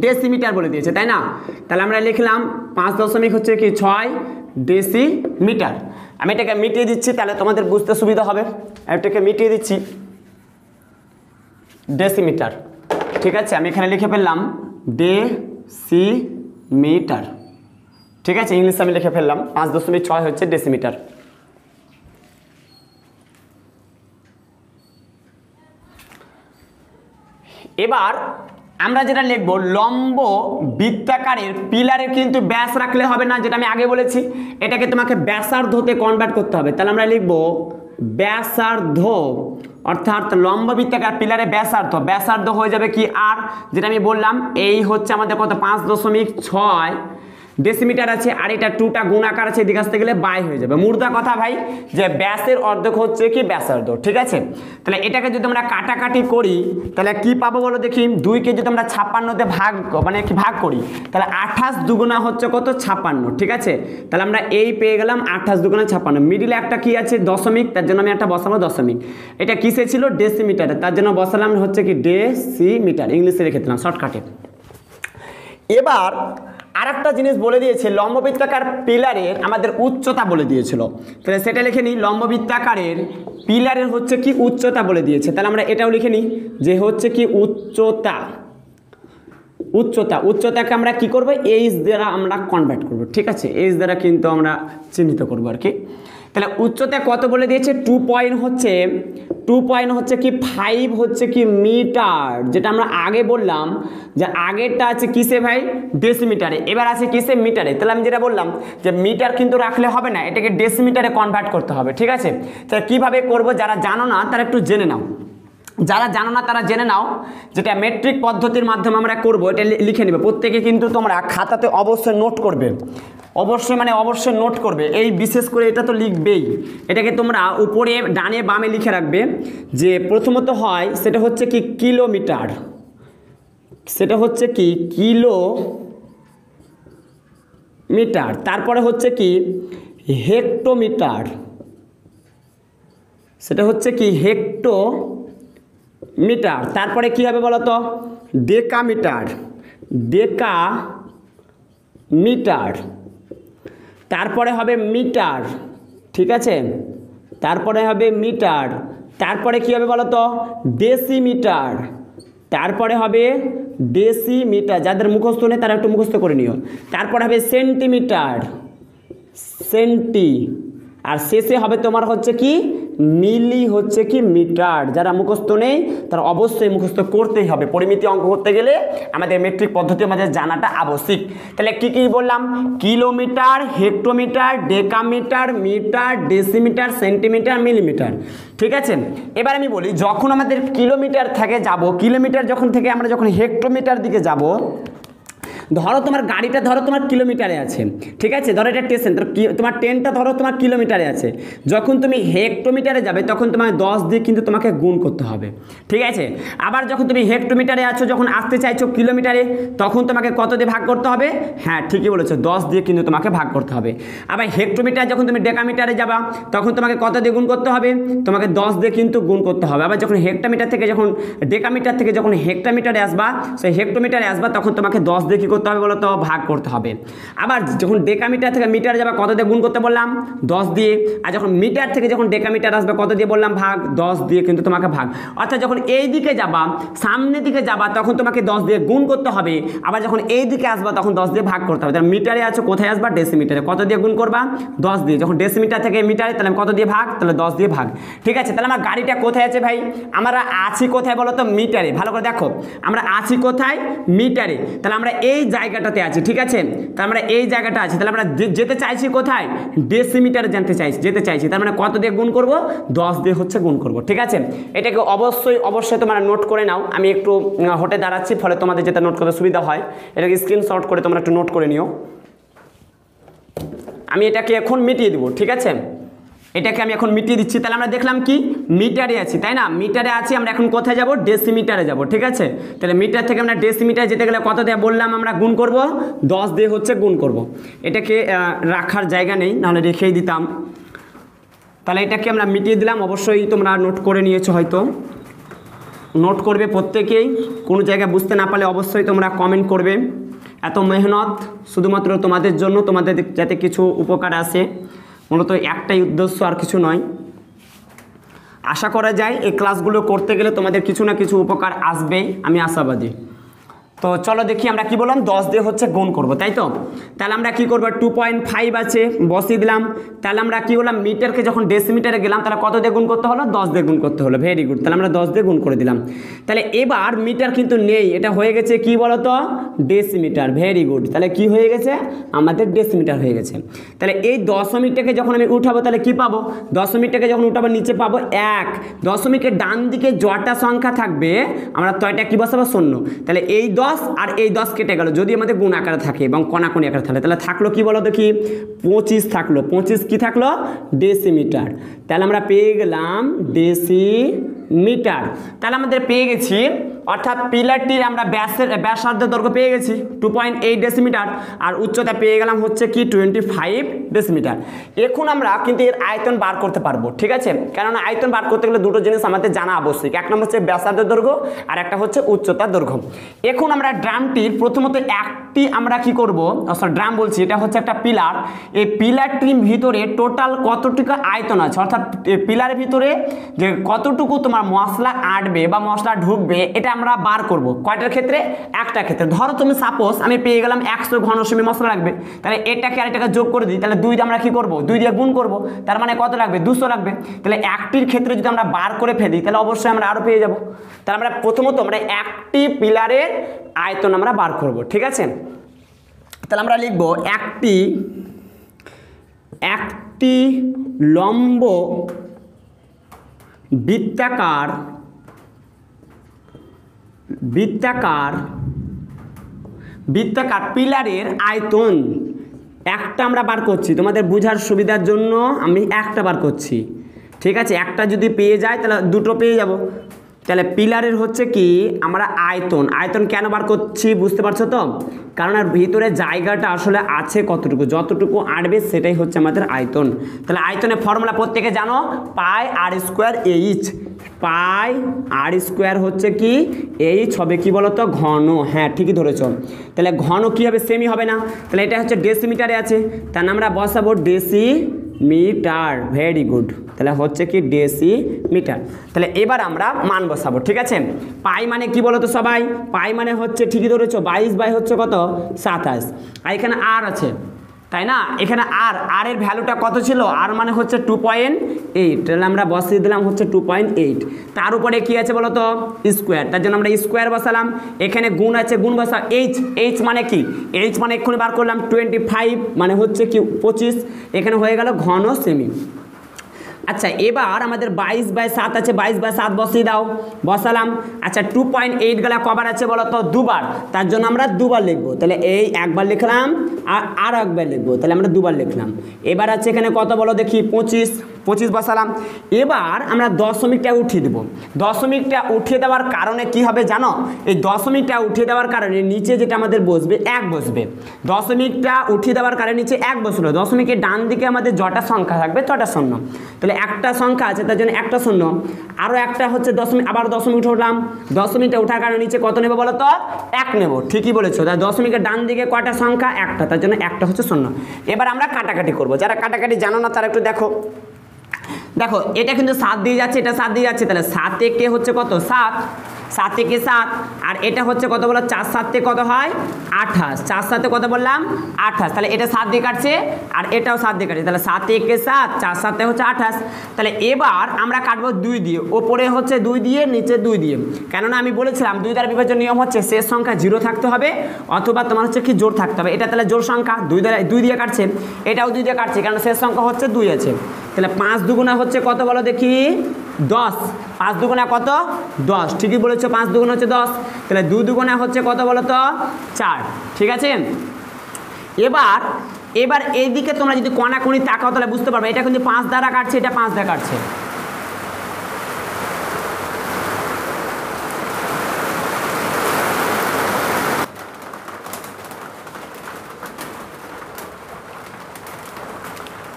ডেসিমিটার বলে দিয়েছে, তাই না? তাহলে আমরা লিখলাম 5 দশমিক হচ্ছে কি 6 ডেসিমিটার। আমি এটাকে মিটিয়ে দিচ্ছি, তাহলে তোমাদের বুঝতে সুবিধা হবে। এটাকে মিটিয়ে দিচ্ছি, ডেসিমিটার। ঠিক আছে, আমি এখানে লিখে ফেললাম ডেসিমিটার। ঠিক আছে, ইংলিশে আমি লিখে ফেললাম 5.6 হচ্ছে ডেসিমিটার। এবার আমরা যেটা লিখব, লম্ব বৃত্তাকারের পিলারের কিন্তু ব্যাস রাখলে হবে না, যেটা আমি আগে বলেছি। এটাকে তোমাকে ব্যাসার্ধতে কনভার্ট করতে হবে। তাহলে আমরা লিখব ব্যাসার্ধ, অর্থাৎ লম্ব বৃত্তাকার পিলারে ব্যাসার্ধ, ব্যাসার্ধ হয়ে যাবে কি আর, যেটা আমি বললাম এই হচ্ছে আমাদের কত 5.6 ডেসিমিটার আছে, আর এটা 2টা গুণাকার আছে, এদিকে আসতে গেলে বাই হয়ে যাবে। মুদ্রা কথা ভাই যে ব্যাসের অর্ধেক হচ্ছে কি ব্যাসার্ধ। ঠিক আছে, তাহলে এটাকে যদি আমরা কাটাকাটি করি তাহলে কি পাবো বলো দেখি। 2কে যদি আমরা 56তে ভাগ মানে কি ভাগ করি, তাহলে 28 দুগুণা হচ্ছে কত 56। ঠিক আছে, তাহলে আমরা এই পেয়ে গেলাম 28 দুগুণা 56। মিডিলে একটা কি আছে দশমিক, তার জন্য আমি একটা বসাবো দশমিক। এটা কিসে ছিল ডেসিমিটারে, তার জন্য বসালাম হচ্ছে কি ডেসিমিটার, ইংলিশে রেখে দিলাম শর্টকাটে। এবার আর একটা জিনিস বলে দিয়েছে, লম্ববৃত্তাকার পিলারের আমাদের উচ্চতা বলে দিয়েছিল, তাহলে সেটা লিখে নিই। লম্ববৃত্তাকারের পিলারের হচ্ছে কি উচ্চতা বলে দিয়েছে, তাহলে আমরা এটাও লিখে নিই যে হচ্ছে কি উচ্চতা। উচ্চতাকে আমরা কি করব, এইচ দ্বারা আমরা কনভার্ট করব। ঠিক আছে, এইচ দ্বারা কিন্তু আমরা চিহ্নিত করব আর কি। তাহলে উচ্চতা কত বলে দিয়েছে, 2 পয়েন্ট হচ্ছে কি 5 হচ্ছে কি মিটার, যেটা আমরা আগে বললাম যে আগেরটা আছে কিসে ভাই ডেসিমিটারে, এবার আছে কিসে মিটারে। তাহলে আমি যেটা বললাম যে মিটার কিন্তু রাখলে হবে না, এটাকে ডেসিমিটারে কনভার্ট করতে হবে। ঠিক আছে, তাহলে কীভাবে করব, যারা জানো না তারা একটু জেনে নাও, যারা জানো না তারা জেনে নাও। যেটা মেট্রিক পদ্ধতির মাধ্যমে আমরা করব, এটা লিখে নেবে প্রত্যেকে, কিন্তু তোমরা খাতাতে অবশ্যই নোট করবে, অবশ্যই নোট করবে। এই বিশেষ করে এটা তো লিখবেই, এটাকে তোমরা উপরে ডানে বামে লিখে রাখবে। যে প্রথমত হয় সেটা হচ্ছে কি কিলোমিটার, সেটা হচ্ছে কি কিলোমিটার। তারপরে হচ্ছে কি হেক্টোমিটার, সেটা হচ্ছে কি হেক্টোমিটার। তারপরে কি হবে বলো তো, ডেকামিটার, তারপরে হবে মিটার। ঠিক আছে, তারপরে হবে মিটার। তারপরে কি হবে বলো তো, ডেসিমিটার। তারপরে হবে ডেসিমিটার, যাদের মুখস্থ নেই তারা একটু মুখস্থ করে নিও। তারপরে হবে সেন্টিমিটার, আর শেষে হবে তোমার হচ্ছে কি মিলি হচ্ছে কি মিটার। যারা মুখস্থ নেই তারা অবশ্যই মুখস্থ করতেই হবে, পরিমিতি অঙ্ক করতে গেলে আমাদের মেট্রিক পদ্ধতি আমাদের জানাটা আবশ্যিক। তাহলে কি কি বললাম, kilometre, hectometre, decametre, metre, decimetre, centimetre, millimetre. ঠিক আছে, এবার আমি বলি যখন আমাদের কিলোমিটার থেকে যাব, কিলোমিটার যখন থেকে আমরা যখন হেক্টোমিটার দিকে যাব, ধরো তোমার গাড়িটা ধরো তোমার কিলোমিটারে আছে। ঠিক আছে, ধরো এটা স্টেশন, তোমার ট্রেনটা ধরো তোমার কিলোমিটারে আছে। যখন তুমি হেক্টোমিটারে যাবে তখন তোমার 10 দিয়ে কিন্তু তোমাকে গুণ করতে হবে। ঠিক আছে, আবার যখন তুমি হেক্টোমিটারে আছো, যখন আসতে চাইছো কিলোমিটারে, তখন তোমাকে কত দিয়ে ভাগ করতে হবে, হ্যাঁ ঠিকই বলেছো 10 দিয়ে কিন্তু তোমাকে ভাগ করতে হবে। আবার হেক্টোমিটার যখন তুমি ডেকামিটারে যাবা তখন তোমাকে কত দিয়ে গুণ করতে হবে, তোমাকে 10 দিয়ে কিন্তু গুণ করতে হবে। আবার যখন হেক্টোমিটার থেকে যখন ডেকামিটার থেকে যখন হেক্টোমিটারে আসবা, সেই হেক্টোমিটারে আসবা তখন তোমাকে 10 দিয়ে কি করতে হবে বলো তো, ভাগ করতে হবে। আবার যখন ডেকামিটার থেকে মিটার যাবে কত দিয়ে গুণ করতে বললাম, 10 দিয়ে। আর যখন মিটার থেকে যখন ডেকামিটার আসবে কত দিয়ে বললাম, ভাগ, 10 দিয়ে কিন্তু তোমাকে ভাগ। অর্থাৎ যখন এই দিকে যাবা, সামনের দিকে যাবা, তখন তোমাকে 10 দিয়ে গুণ করতে হবে। আবার যখন এই দিকে আসবা তখন 10 দিয়ে ভাগ করতে হবে। তাহলে মিটারে আছো, কোথায় আসবা, ডেসিমিটারে, কত দিয়ে গুণ করবা, 10 দিয়ে। যখন ডেসিমিটার থেকে মিটারে, তাহলে কত দিয়ে ভাগ, তাহলে 10 দিয়ে ভাগ। ঠিক আছে, তাহলে আমার গাড়িটা কোথায় আছে ভাই, আমরা আছি কোথায় বলো তো, মিটারে। ভালো করে দেখো, আমরা আছি কোথায়, মিটারে। তাহলে আমরা এই জায়গাটাতে আছি। ঠিক আছে, তাহলে আমরা এই জায়গাটা আছি, তাহলে আমরা যেতে চাইছি কোথায়, ডেসিমিটারে যেতে চাইছি। তার মানে কত দিয়ে গুণ করব, 10 দিয়ে হচ্ছে গুণ করব। ঠিক আছে, এটাকে অবশ্যই তোমরা নোট করে নাও। আমি একটু হটে দাঁড়াচ্ছি, ফলে তোমাদের যেটা নোট করতে সুবিধা হয়, এটাকে স্ক্রিনশট করে তোমরা একটু নোট করে নিও। আমি এটাকে এখন মিটিয়ে দেবো। ঠিক আছে, এটাকে আমি এখন মিটিয়ে দিচ্ছি। তাহলে আমরা দেখলাম কি মিটারে আছি, তাই না, মিটারে আছি। আমরা এখন কোথায় যাব, ডেসিমিটারে যাব। ঠিক আছে, তাহলে মিটার থেকে আমরা ডেসিমিটারে যেতে গেলে কত দিয়ে বললাম, আমরা গুণ করব, 10 দিয়ে হচ্ছে গুণ করব। এটাকে রাখার জায়গা নেই, নাহলে রেখেই দিতাম। তাহলে এটাকে আমরা মিটিয়ে দিলাম, অবশ্যই তোমরা নোট করে নিয়েছো হয়তো। নোট করবে প্রত্যেকেই, কোনো জায়গায় বুঝতে না পারলে অবশ্যই তোমরা কমেন্ট করবে। এত মেহনত শুধুমাত্র তোমাদের জন্য, তোমাদের যাতে কিছু উপকার আসে, মূলত একটাই উদ্দেশ্য, আর কিছু নয়। আশা করা যায় এই ক্লাসগুলো করতে গেলে তোমাদের কিছু না কিছু উপকার আসবেই, আমি আশাবাদী। তো চলো দেখি আমরা কি বললাম, 10 দিয়ে হচ্ছে গুণ করব, তাই তো? তাহলে আমরা কি করব, 2.5 আছে বসিয়ে দিলাম। তাহলে আমরা কি বললাম, মিটারকে যখন ডেসিমিটারে গেলাম তাহলে কত দিয়ে গুণ করতে হলো, 10 দিয়ে গুণ করতে হলো। ভেরি গুড, তাহলে আমরা 10 দিয়ে গুণ করে দিলাম। তাহলে এবার মিটার কিন্তু নেই, এটা হয়ে গেছে কি বলো তো, ডেসিমিটার। ভেরি গুড, তাহলে কি হয়ে গেছে, আমাদের ডেসিমিটার হয়ে গেছে। তাহলে এই দশমিকটাকে যখন আমি উঠাবো তাহলে কি পাবো, দশমিকটাকে যখন উঠাবো নিচে পাবো 1, দশমিকের ডান দিকে যটা সংখ্যা থাকবে আমরা তয়টা কি বসাবো, 0। তাহলে এই 10 আর এই 10 কেটে গেল, যদি আমাদের গুণ আকারে থাকে এবং কণাকণি আকারে থাকে, তাহলে থাকলো কি বলো দেখি, 25 থাকলো। 25 কি থাকলো, ডেসিমিটার। তাহলে আমরা পেয়ে গেলাম ডেসিমিটার। তাহলে আমাদের পেয়ে গেছি, অর্থাৎ পিলারটির আমরা ব্যাসার্ধ দৈর্ঘ্য পেয়ে গেছি 2.8 ডেসিমিটার, আর উচ্চতা পেয়ে গেলাম হচ্ছে কি 25 ডেসিমিটার। এখন আমরা কিন্তু এর আয়তন বার করতে পারবো, ঠিক আছে? কেননা আয়তন বার করতে গেলে দুটো জিনিস আমাদের জানা আবশ্যক, এক নম্বর হচ্ছে ব্যাসার্ধ দৈর্ঘ্য আর একটা হচ্ছে উচ্চতার দৈর্ঘ্য। এখন আমরা ড্রামটির প্রথমত একটি আমরা কি করব, ড্রাম বলছি, এটা হচ্ছে একটা পিলার। এই পিলারটির ভিতরে টোটাল কতটুকু আয়তন আছে, অর্থাৎ পিলারের ভিতরে যে কতটুকু তোমার মশলা আটবে বা মশলা ঢুকবে, এটা আমরা বার করব। কয়টার ক্ষেত্রে, একটা ক্ষেত্রে। ধরো তুমি সাপোজ আমি পেয়ে গেলাম 100 ঘনসেমি মশলা লাগবে, তাহলে এটাকে আর এটাকে যোগ করে দিই, তাহলে 2 দিয়ে আমরা কি করব, 2 দিয়ে গুণ করব, তার মানে কত লাগবে, 200 লাগবে। তাহলে একটির ক্ষেত্রে যদি আমরা বার করে ফেলি তাহলে অবশ্যই আমরা আরও পেয়ে যাব। তাহলে আমরা প্রথমত আমরা একটি পিলারের আয়তন আমরা বার করব, ঠিক আছে? তাহলে আমরা লিখব একটি লম্ব বৃত্তাকার পিলারের আয়তন একটা আমরা বার করছি, তোমাদের বোঝার সুবিধার জন্য আমি একটা বার করছি, ঠিক আছে? একটা যদি পেয়ে যায় তাহলে দুটো পেয়ে যাব। তাহলে পিলারের হচ্ছে কি আমরা আয়তন কেন বার করছি বুঝতে পারছো তো? কারণ আর ভিতরে জায়গাটা আসলে আছে কতটুকু, যতটুকু আটবে সেটাই হচ্ছে আমাদের আয়তন। তাহলে আয়তনের ফর্মুলা প্রত্যেকে জানো, পাই আর স্কোয়ার এইচ। পাই আর স্কোয়ার হচ্ছে কি এইচ হবে কি বলতো, ঘন। হ্যাঁ ঠিকই ধরেছ। তাহলে ঘন কি হবে, সেমি হবে না। তাহলে এটা হচ্ছে ডেসিমিটারে আছে, তাহলে আমরা বসাবো ডেসিমিটার। ভেরি গুড, তাহলে হচ্ছে কি ডেসিমিটার। তাহলে এবার আমরা মান বসাবো, ঠিক আছে? পাই মানে কি বলতো সবাই, পাই মানে হচ্ছে ঠিকই ধরেছো 22 বাই হচ্ছে কত, 27। আর এখানে আর আছে, তাই না? এখানে আর এর ভ্যালুটা কত ছিল, আর মানে হচ্ছে 2.8, তাহলে আমরা বসিয়ে দিলাম হচ্ছে 2.8। তার উপরে কি আছে বলো তো, স্কোয়ার, তার জন্য আমরা স্কোয়ার বসালাম। এখানে গুণ আছে, গুণ বসা এইচ মানে কি, এইচ মানে এক্ষুনি বার করলাম 25 মানে হচ্ছে কি 25, এখানে হয়ে গেল ঘন সেমি। আচ্ছা এবার আমাদের 22/7 আছে, 22/7 বসিয়ে দাও, বসালাম। আচ্ছা 2.8 গেলা কবার আছে বলো তো, দুবার, তার জন্য আমরা দুবার লিখবো। তাহলে এই একবার লিখলাম আর একবার লিখবো, তাহলে আমরা দুবার লিখলাম। এবার আছে এখানে কত বলো দেখি, 25 বসালাম। এবার আমরা দশমিকটা উঠিয়ে দেবো। দশমিকটা উঠিয়ে দেওয়ার কারণে কি হবে জানো, এই দশমিকটা উঠিয়ে দেওয়ার কারণে নিচে যেটা আমাদের বসবে 1 বসবে। দশমিকটা উঠিয়ে দেওয়ার কারণে নিচে 1 বসলো, দশমিকের ডান দিকে আমাদের যটা সংখ্যা থাকবে তটা শূন্য। তাহলে একটা সংখ্যা আছে তার জন্য একটা শূন্য, আরও একটা হচ্ছে দশমিক, আবার দশমিক উঠলাম। দশমিকটা ওঠার কারণে নিচে কত নেবো বলো তো, 1 নেবো। ঠিকই বলেছো, তাই দশমিকের ডান দিকে কয়টা সংখ্যা, একটা, তার জন্য একটা হচ্ছে শূন্য। এবার আমরা কাটাকাটি করবো, যারা কাটাকাটি জানো না তারা একটু দেখো। এটা কিন্তু 7 দিয়ে যাচ্ছে, এটা 7 দিয়ে যাচ্ছে, তাহলে 7 একে হচ্ছে কত, 7, 7 একে 7, আর এটা হচ্ছে কত বলো, 4 7 কত হয়, 28, 4 7 কত বললাম, 28। তাহলে এটা 7 দিয়ে কাটছে আর এটাও 7 দিয়ে কাটছে, তাহলে 7 একে 7, 4 7 হচ্ছে 28। তাহলে এবার আমরা কাটবো 2 দিয়ে, ওপরে হচ্ছে 2 দিয়ে, নিচে 2 দিয়ে। কেননা আমি বলেছিলাম 2 দ্বারা বিভাজ্য নিয়ম হচ্ছে শেষ সংখ্যা 0 থাকতে হবে অথবা তোমার হচ্ছে কি জোড় থাকতে হবে। এটা তাহলে জোড় সংখ্যা, 2 দিয়ে কাটছে, এটাও 2 দিয়ে কাটছে, কারণ শেষ সংখ্যা হচ্ছে 2 আছে। তাহলে 5 দুগুণা হচ্ছে কত বলো দেখি, 10, 5 দুগুণা কত, 10, ঠিকই বলেছো, 5 দুগুণা হচ্ছে 10। তাহলে 2 দুগুণা হচ্ছে কত বলো তো, 4, ঠিক আছে? এবার এইদিকে তোমরা যদি কোণাকুণি তাকাও তাহলে বুঝতে পারবে এটা কিন্তু 5 দ্বারা কাটছে, এটা 5 দ্বারা কাটছে।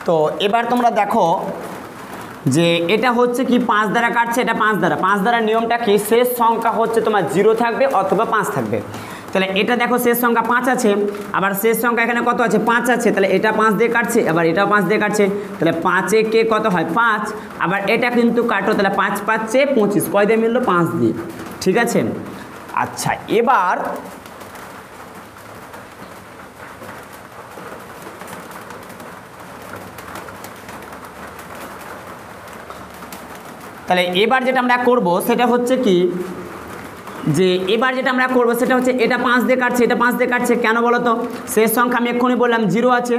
তো এবার তোমরা দেখো যে এটা হচ্ছে কি 5 দ্বারা কাটছে, এটা 5 দ্বারা। 5 দ্বারা নিয়মটা কি, শেষ সংখ্যা হচ্ছে তোমার 0 থাকবে অথবা 5 থাকবে। তাহলে এটা দেখো শেষ সংখ্যা 5 আছে, আবার শেষ সংখ্যা এখানে কত আছে, 5 আছে। তাহলে এটা 5 দিয়ে কাটছে, আবার এটাও 5 দিয়ে কাটছে। তাহলে 5 কে কত হয়, 5। আবার এটা কিন্তু কাটো, তাহলে 5 5 25, কয় দিয়ে মিললো, 5 দিয়ে। ঠিক আছে। আচ্ছা, এবার তাহলে এবার যেটা আমরা করব সেটা হচ্ছে কি, যে এবার যেটা আমরা করব সেটা হচ্ছে এটা 5 দিয়ে কাটছে, এটা 5 দিয়ে কাটছে, কেন বলো তো, শেষ সংখ্যা আমি এক্ষুনি বললাম 0 আছে,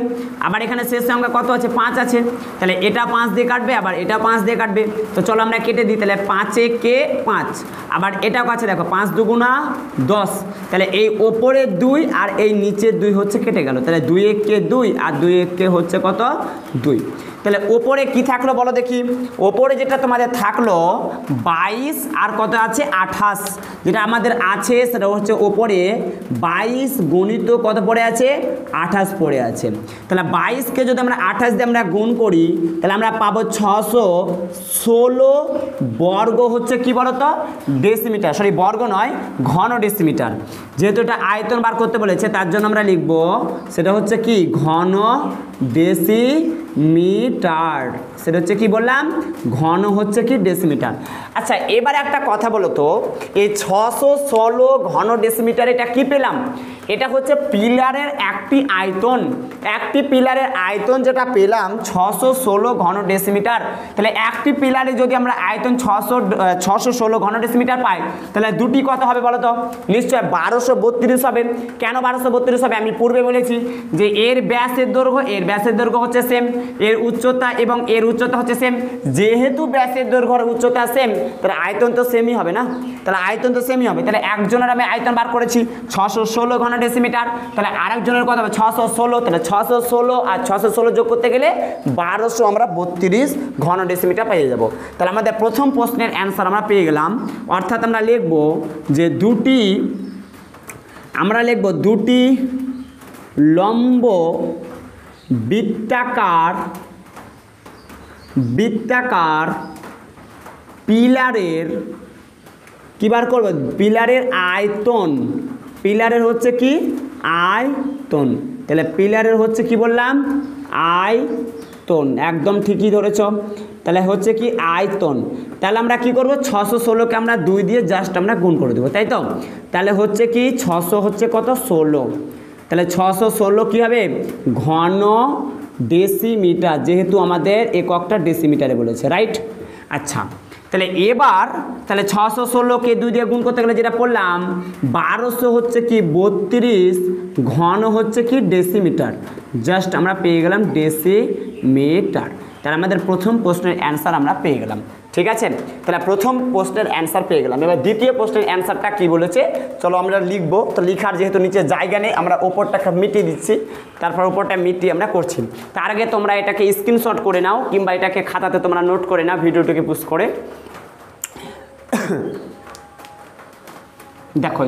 আবার এখানে শেষ সংখ্যা কত আছে, 5 আছে। তাহলে এটা 5 দিয়ে কাটবে, আবার এটা 5 দিয়ে কাটবে। তো চলো আমরা কেটে দিই। তাহলে 5 কে 5, আবার এটাও আছে দেখো 5 দুগুণা 10। তাহলে এই ওপরে 2 আর এই নিচে 2 হচ্ছে কেটে গেল। তাহলে 2 কে 2 আর 2 কে হচ্ছে কত, 2। তাহলে ওপরে কি থাকলো বলো দেখি, ওপরে যেটা তোমাদের থাকলো 22 আর কত আছে 28, যেটা আমাদের আছে সেটা হচ্ছে ওপরে 22 গণিত কত পড়ে আছে, 28 পড়ে আছে। তাহলে 22কে যদি আমরা 28 দিয়ে আমরা গুণ করি, তাহলে আমরা পাবো 616 বর্গ হচ্ছে কি বলতো, ডেসিমিটার, সরি বর্গ নয়, ঘন ডেসিমিটার। যেহেতু এটা আয়তন বার করতে বলেছে তার জন্য আমরা লিখব সেটা হচ্ছে কি, ঘন ডেসিমিটার। সেটা হচ্ছে কি বললাম, ঘন হচ্ছে কি ডেসিমিটার। আচ্ছা, এবার একটা কথা বলো তো, এই 616 ঘন ডেসিমিটার এটা কি পেলাম, এটা হচ্ছে পিলারের একটি আয়তন, একটি পিলারের আয়তন যেটা পেলাম 616 ঘন ডেসিমিটার। তাহলে একটি পিলারে যদি আমরা আয়তন 616 ঘন ডেসিমিটার পাই, তাহলে দুটি কত হবে বলো তো, নিশ্চয় 1232 হবে। কেন 1232 হবে, আমি পূর্বে বলেছি যে এর ব্যাসের দৈর্ঘ্য, এর ব্যাসের দৈর্ঘ্য হচ্ছে সেম, এর উচ্চতা এবং এর উচ্চতা হচ্ছে সেম। যেহেতু ব্যাসের দৈর্ঘ্য আর উচ্চতা সেম, তাহলে আয়তন তো সেমই হবে না, তাহলে আয়তন তো সেমই হবে। তাহলে একজনের আমি আয়তন বার করেছি 616 ঘন ডেসিমিটার, তাহলে আরেকজনের কত হবে 616। তাহলে 616 আর 616 যোগ করতে গেলে 1232 ঘন ডেসিমিটার পেয়ে যাব। তাহলে আমাদের প্রথম প্রশ্নের অ্যান্সার আমরা পেয়ে গেলাম। অর্থাৎ আমরা লিখব যে দুটি লম্ব বৃত্তাকার পিলারের কি বার করব, পিলারের আয়তন, পিলারের হচ্ছে কি আয়তন। তাহলে পিলারের হচ্ছে কি বললাম, আয়তন, একদম ঠিকই ধরেছ। তাহলে হচ্ছে কি আয়তন। তাহলে আমরা কি করব, 616কে আমরা 2 দিয়ে জাস্ট আমরা গুণ করে দেবো, তাই তো। তাহলে হচ্ছে কি 600 হচ্ছে কত, 16। তাহলে 616 কি হবে, ঘন ডেসিমিটার, যেহেতু আমাদের এককটা ডেসিমিটারে বলেছে, রাইট। আচ্ছা, তাহলে এবার তাহলে 616কে 2 দিয়ে গুণ করতে গেলে যেটা পড়লাম 1200 হচ্ছে কি 32 ঘন হচ্ছে কি ডেসিমিটার, জাস্ট আমরা পেয়ে গেলাম ডেসিমিটার। তাহলে আমাদের প্রথম প্রশ্নের অ্যান্সার আমরা পেয়ে গেলাম। ঠিক আছে, তাহলে প্রথম প্রশ্নের অ্যান্সার পেয়ে গেলাম। এবার দ্বিতীয় প্রশ্নের অ্যান্সারটা কি বলেছে চলো আমরা লিখবো। তো লিখার যেহেতু নিচে জায়গা নেই, আমরা ওপরটাকে মিটিয়ে দিচ্ছি, তারপর ওপরটা মিটিয়ে আমরা করছি। তার আগে তোমরা এটাকে স্ক্রিনশট করে নাও, কিংবা এটাকে খাতাতে তোমরা নোট করে নাও ভিডিওটিকে পুশ করে। দেখো